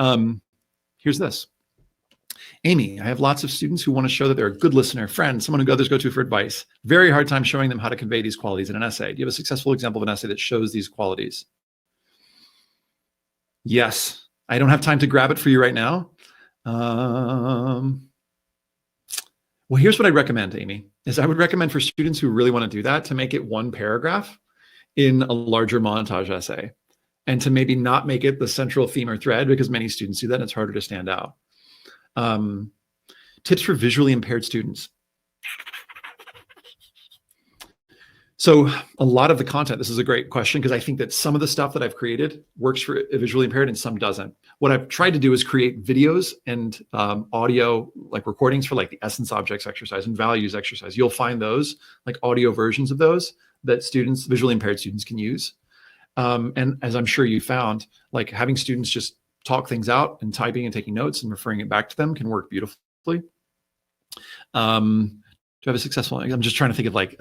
here's this. Amy, I have lots of students who want to show that they're a good listener, friend, someone who others go to for advice. Very hard time showing them how to convey these qualities in an essay. Do you have a successful example of an essay that shows these qualities? Yes. I don't have time to grab it for you right now. Well, here's what I'd recommend, Amy, is I would recommend for students who really want to do that to make it 1 paragraph in a larger montage essay and to maybe not make it the central theme or thread, because many students do that and it's harder to stand out. Tips for visually impaired students. So a lot of the content, this is a great question, because I think that some of the stuff that I've created works for visually impaired and some doesn't. What I've tried to do is create videos and audio, like recordings for like the essence objects exercise and values exercise. You'll find those, like audio versions of those that students, visually impaired students, can use. And as I'm sure you found, like having students just talk things out and typing and taking notes and referring it back to them can work beautifully. Do I have a successful, I'm just trying to think of like,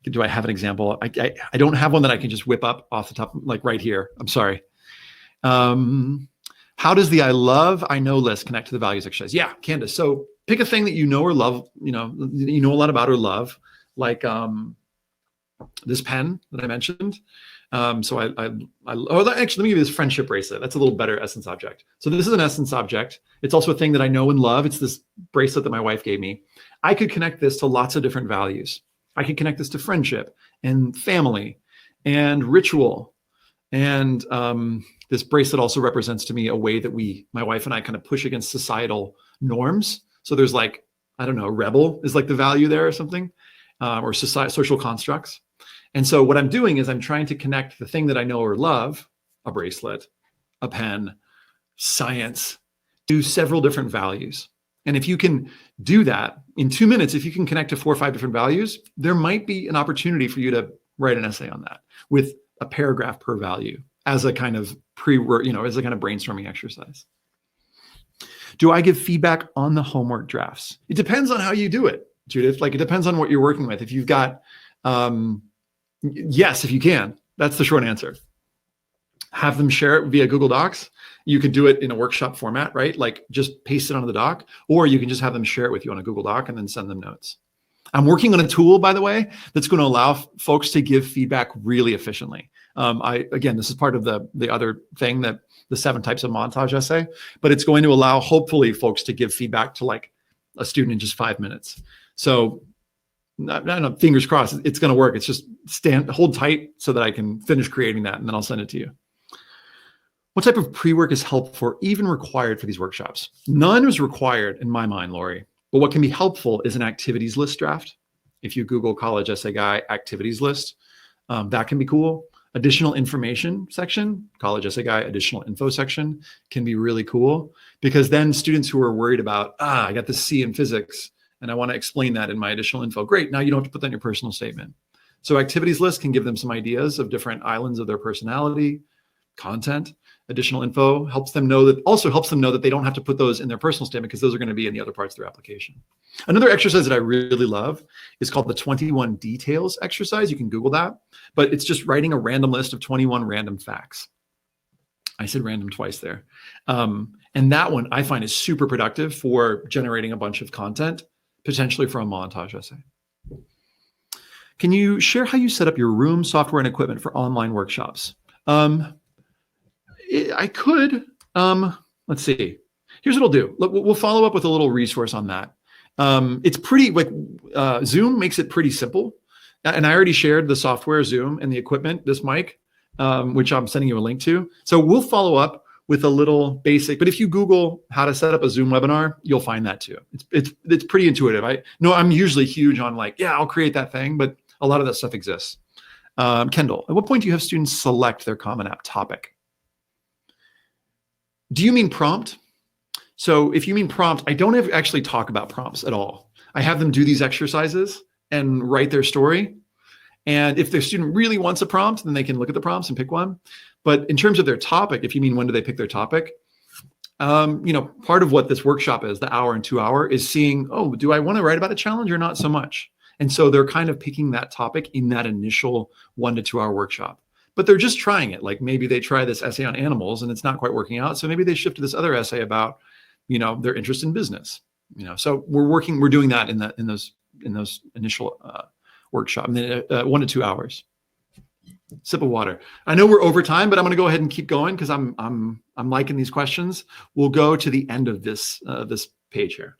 do I have an example? I don't have one that I can just whip up off the top, like right here. I'm sorry. How does the I know list connect to the values exercise? Yeah, Candace. So pick a thing that you know or love, you know a lot about or love, like this pen that I mentioned. So actually, let me give you this friendship bracelet. That's a little better essence object. So this is an essence object. It's also a thing that I know and love. It's this bracelet that my wife gave me. I could connect this to lots of different values. I could connect this to friendship and family and ritual. And this bracelet also represents to me a way that my wife and I kind of push against societal norms. So there's like, I don't know, rebel is like the value there or something, or social constructs. And so what I'm doing is I'm trying to connect the thing that I know or love, a bracelet, a pen, science, to several different values. And if you can do that in 2 minutes, if you can connect to 4 or 5 different values, there might be an opportunity for you to write an essay on that with a paragraph per value as a kind of as a kind of brainstorming exercise. Do I give feedback on the homework drafts? It depends on how you do it, Judith. Like it depends on what you're working with. If you've got, yes, if you can, that's the short answer. Have them share it via Google Docs. You could do it in a workshop format, right? Like just paste it onto the doc, or you can just have them share it with you on a Google Doc and then send them notes. I'm working on a tool, by the way, that's going to allow folks to give feedback really efficiently. Again, this is part of the other thing, that the 7 types of montage essay, but it's going to allow hopefully folks to give feedback to like a student in just 5 minutes. So fingers crossed, it's going to work. It's just hold tight so that I can finish creating that and then I'll send it to you. What type of pre-work is helpful or even required for these workshops? None is required in my mind, Lori, but what can be helpful is an activities list draft. If you Google College Essay Guy activities list, that can be cool. Additional information section, College Essay Guy additional info section can be really cool, because then students who are worried about, I got this C in physics and I want to explain that in my additional info. Great, now you don't have to put that in your personal statement. So activities list can give them some ideas of different islands of their personality, content, additional info, also helps them know that they don't have to put those in their personal statement because those are going to be in the other parts of their application. Another exercise that I really love is called the 21 details exercise. You can Google that, but it's just writing a random list of 21 random facts. I said random twice there. And that one I find is super productive for generating a bunch of content, potentially for a montage essay. Can you share how you set up your room, software, and equipment for online workshops? I could. Let's see. Here's what I'll do. We'll follow up with a little resource on that. It's pretty, like, Zoom makes it pretty simple. And I already shared the software, Zoom, and the equipment, this mic, which I'm sending you a link to. So we'll follow up with a little basic, but if you Google how to set up a Zoom webinar, you'll find that too. It's pretty intuitive. I know I'm usually huge on like, yeah, I'll create that thing, but a lot of that stuff exists. Kendall, at what point do you have students select their Common App topic? Do you mean prompt? So if you mean prompt, I don't actually talk about prompts at all. I have them do these exercises and write their story. And if their student really wants a prompt, then they can look at the prompts and pick one. But in terms of their topic, if you mean when do they pick their topic, part of what this workshop is, the hour and 2 hour, is seeing, oh, do I want to write about a challenge or not so much? And so they're kind of picking that topic in that initial 1 to 2 hour workshop. But they're just trying it. Like maybe they try this essay on animals and it's not quite working out. So maybe they shift to this other essay about, their interest in business. So we're doing that in those initial workshop, and then 1 to 2 hours. Sip of water. I know we're over time, but I'm going to go ahead and keep going because I'm liking these questions. We'll go to the end of this page here.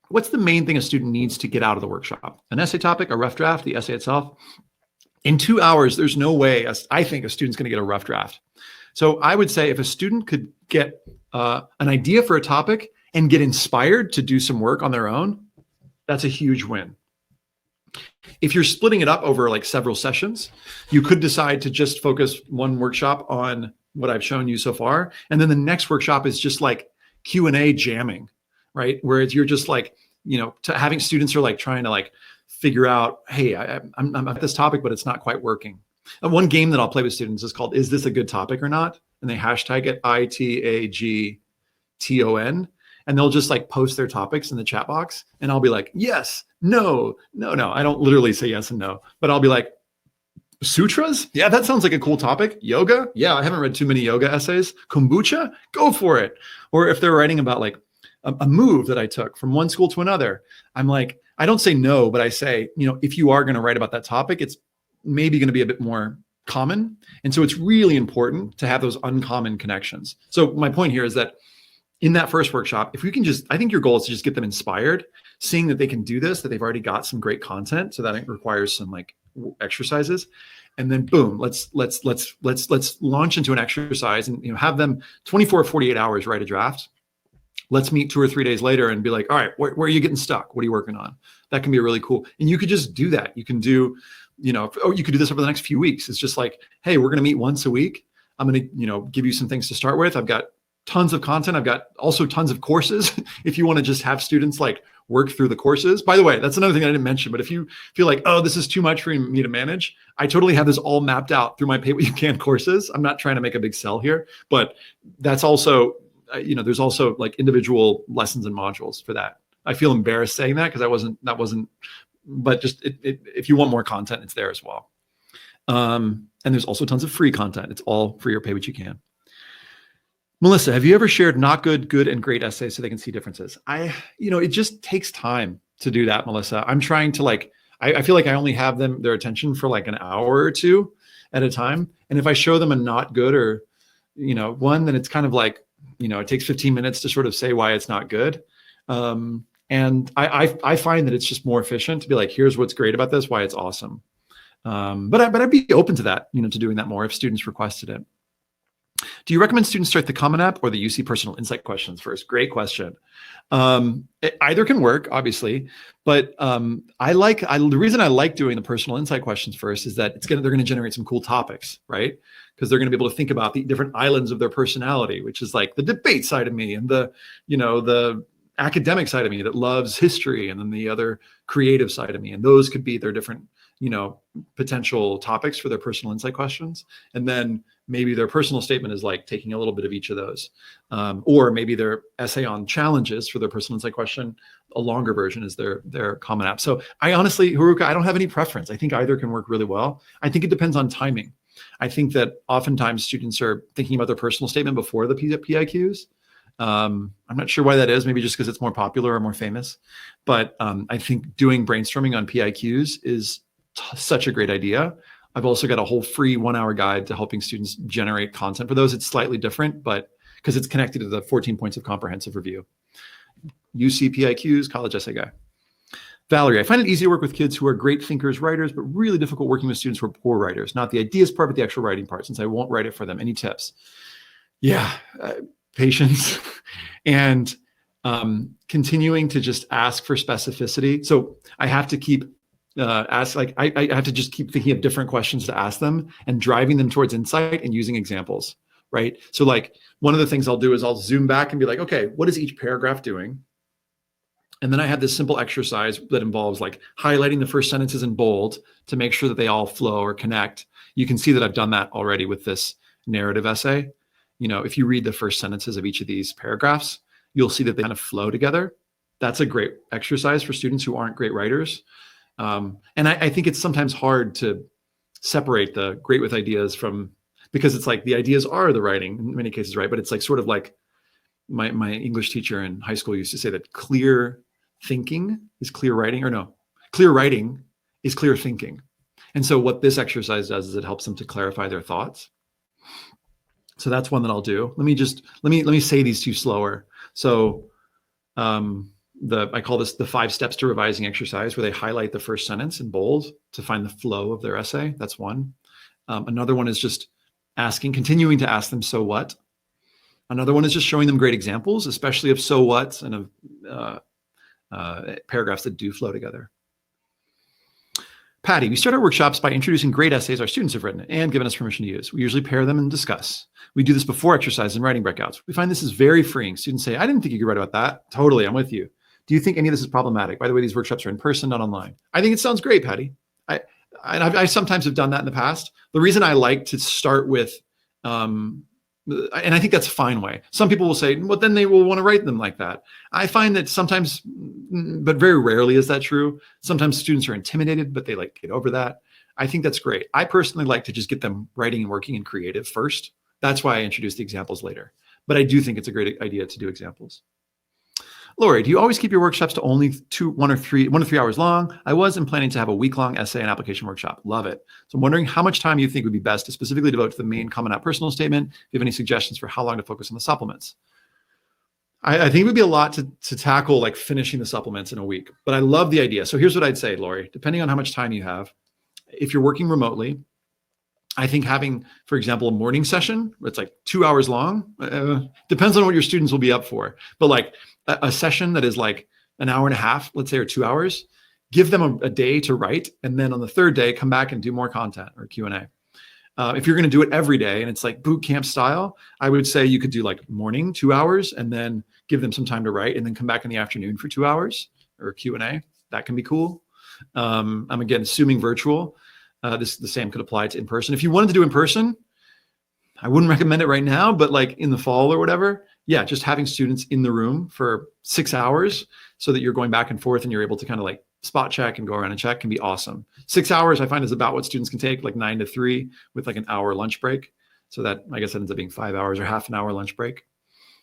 What's the main thing a student needs to get out of the workshop? An essay topic, a rough draft, the essay itself? In 2 hours, there's no way I think a student's going to get a rough draft. So I would say if a student could get an idea for a topic and get inspired to do some work on their own, that's a huge win. If you're splitting it up over like several sessions, you could decide to just focus one workshop on what I've shown you so far. And then the next workshop is just like Q&A jamming, right? Whereas you're just like, having students are like trying to like figure out, hey, I'm at this topic, but it's not quite working. And one game that I'll play with students is called, is this a good topic or not? And they hashtag it ITAGTON. And they'll just like post their topics in the chat box. And I'll be like, yes, no. I don't literally say yes and no, but I'll be like, sutras? Yeah, that sounds like a cool topic. Yoga? Yeah, I haven't read too many yoga essays. Kombucha? Go for it. Or if they're writing about like a move that I took from one school to another, I'm like, I don't say no, but I say, if you are going to write about that topic, it's maybe going to be a bit more common. And so it's really important to have those uncommon connections. So my point here is that in that first workshop, if we can I think your goal is to just get them inspired, seeing that they can do this, that they've already got some great content. So that it requires some like exercises. And then boom, let's launch into an exercise and have them 24 or 48 hours write a draft. Let's meet 2 or 3 days later and be like, all right, where are you getting stuck? What are you working on? That can be really cool. And you could just do that. You can do, you could do this over the next few weeks. It's just like, hey, we're going to meet once a week. I'm going to, give you some things to start with. I've got tons of content. I've got also tons of courses. If you want to just have students like work through the courses. By the way, that's another thing I didn't mention, but if you feel like, oh, this is too much for me to manage, I totally have this all mapped out through my Pay What You Can courses. I'm not trying to make a big sell here, but that's also, there's also like individual lessons and modules for that. I feel embarrassed saying that because but just if you want more content, it's there as well. And there's also tons of free content. It's all free or Pay What You Can. Melissa, have you ever shared not good, good, and great essays so they can see differences? It just takes time to do that, Melissa. I'm trying to I feel like I only have their attention for like an hour or two at a time. And if I show them a not good or, one, then it's kind of like, it takes 15 minutes to sort of say why it's not good. And I find that it's just more efficient to be like, here's what's great about this, why it's awesome. But I'd be open to that, to doing that more if students requested it. Do you recommend students start the Common App or the UC Personal Insight questions first? Great question. Either can work, obviously, but the reason I like doing the Personal Insight questions first is that they're going to generate some cool topics, right? Because they're going to be able to think about the different islands of their personality, which is like the debate side of me and the academic side of me that loves history, and then the other creative side of me. And those could be their different, potential topics for their personal insight questions. And then maybe their personal statement is like taking a little bit of each of those. Or maybe their essay on challenges for their personal insight question, a longer version is their Common App. So I honestly, Haruka, I don't have any preference. I think either can work really well. I think it depends on timing. I think that oftentimes students are thinking about their personal statement before the PIQs. I'm not sure why that is, maybe just because it's more popular or more famous. But I think doing brainstorming on PIQs is such a great idea. I've also got a whole free 1-hour guide to helping students generate content for those. It's slightly different, but because it's connected to the 14 points of comprehensive review. UC PIQs, College Essay Guy. Valerie, I find it easy to work with kids who are great thinkers, writers, but really difficult working with students who are poor writers. Not the ideas part, but the actual writing part, since I won't write it for them. Any tips? Yeah, patience and continuing to just ask for specificity. So I have to keep I have to just keep thinking of different questions to ask them and driving them towards insight and using examples, right? So like one of the things I'll do is I'll zoom back and be like, okay, what is each paragraph doing? And then I have this simple exercise that involves like highlighting the first sentences in bold to make sure that they all flow or connect. You can see that I've done that already with this narrative essay. If you read the first sentences of each of these paragraphs, you'll see that they kind of flow together. That's a great exercise for students who aren't great writers. And I think it's sometimes hard to separate the great with ideas from, because it's like the ideas are the writing in many cases, right? But it's like sort of like my English teacher in high school used to say that clear thinking is clear writing, or no, clear writing is clear thinking. And so what this exercise does is it helps them to clarify their thoughts. So that's one that I'll do. Let me say these two slower. So I call this the 5 steps to revising exercise, where they highlight the first sentence in bold to find the flow of their essay. That's one. Another one is just continuing to ask them, so what? Another one is just showing them great examples, especially of so whats and of paragraphs that do flow together. Patty, we start our workshops by introducing great essays our students have written and given us permission to use. We usually pair them and discuss. We do this before exercise and writing breakouts. We find this is very freeing. Students say, I didn't think you could write about that. Totally, I'm with you. Do you think any of this is problematic? By the way, these workshops are in person, not online. I think it sounds great, Patty. I sometimes have done that in the past. The reason I like to start with, and I think that's a fine way. Some people will say, well, then they will want to write them like that. I find that sometimes, but very rarely is that true. Sometimes students are intimidated, but they like get over that. I think that's great. I personally like to just get them writing and working and creative first. That's why I introduce the examples later. But I do think it's a great idea to do examples. Lori, do you always keep your workshops to only 1 to 3 hours long? I wasn't planning to have a week-long essay and application workshop. Love it. So I'm wondering how much time you think would be best to specifically devote to the main Common App personal statement. Do you have any suggestions for how long to focus on the supplements? I think it would be a lot to tackle, like finishing the supplements in a week, but I love the idea. So here's what I'd say, Lori, depending on how much time you have, if you're working remotely, I think having, for example, a morning session, it's like 2 hours long, depends on what your students will be up for, but like a session that is like an hour and a half, let's say, or 2 hours, give them a day to write. And then on the third day, come back and do more content or Q&A. If you're going to do it every day and it's like boot camp style, I would say you could do like morning 2 hours and then give them some time to write and then come back in the afternoon for 2 hours or Q&A. That can be cool. I'm again assuming virtual. The same could apply to in person. If you wanted to do in person, I wouldn't recommend it right now, but like in the fall or whatever, yeah, just having students in the room for 6 hours so that you're going back and forth and you're able to kind of like spot check and go around and check can be awesome. 6 hours I find is about what students can take, like 9 to 3 with like an hour lunch break. So that, I guess that ends up being 5 hours or half an hour lunch break.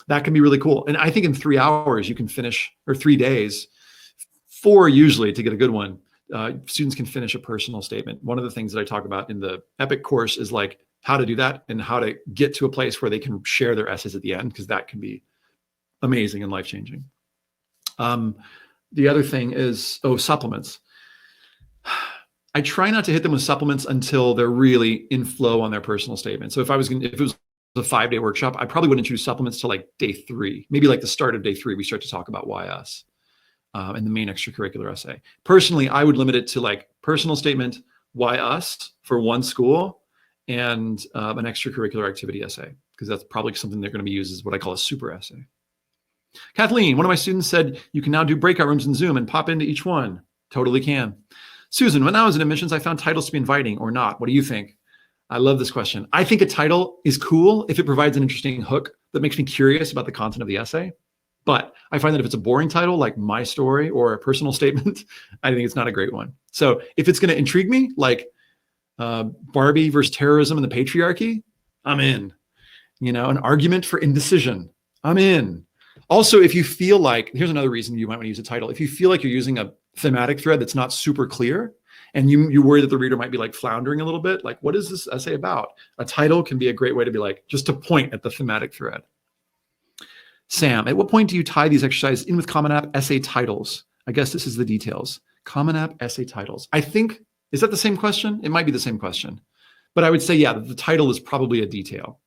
That can be really cool. And I think in 3 hours you can finish, or 3 days, 4 usually to get a good one. Students can finish a personal statement. One of the things that I talk about in the EPIC course is like how to do that and how to get to a place where they can share their essays at the end, because that can be amazing and life-changing. The other thing is, supplements. I try not to hit them with supplements until they're really in flow on their personal statement. So if it was a 5-day workshop, I probably wouldn't introduce supplements till like day 3, maybe like the start of day 3, we start to talk about why us. And the main extracurricular essay. Personally, I would limit it to like personal statement, why us for one school, and an extracurricular activity essay, because that's probably something they're going to be used as what I call a super essay. Kathleen, one of my students said you can now do breakout rooms in Zoom and pop into each one. Totally can. Susan, when I was in admissions, I found titles to be inviting or not. What do you think? I love this question. I think a title is cool if it provides an interesting hook that makes me curious about the content of the essay. But I find that if it's a boring title like my story or a personal statement, I think it's not a great one. So if it's going to intrigue me, like Barbie versus terrorism and the patriarchy, I'm in. You know, an argument for indecision, I'm in. Also, if you feel like, here's another reason you might want to use a title. If you feel like you're using a thematic thread that's not super clear, and you worry that the reader might be like floundering a little bit, like, what is this essay about? A title can be a great way to be like, just to point at the thematic thread. Sam, at what point do you tie these exercises in with Common App essay titles? I guess this is the details. Common App essay titles. I think, is that the same question? It might be the same question. But I would say, yeah, the title is probably a detail.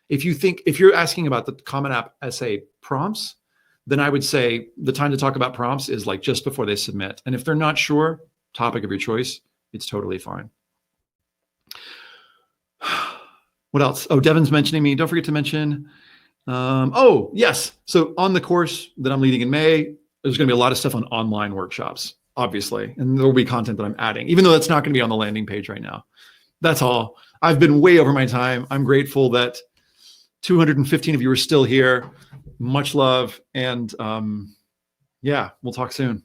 If you're asking about the Common App essay prompts, then I would say the time to talk about prompts is like just before they submit. And if they're not sure, topic of your choice, it's totally fine. What else? Oh, Devin's mentioning me. Don't forget to mention, oh, yes. So on the course that I'm leading in May, there's going to be a lot of stuff on online workshops, obviously. And there will be content that I'm adding, even though that's not going to be on the landing page right now. That's all. I've been way over my time. I'm grateful that 215 of you are still here. Much love. And yeah, we'll talk soon.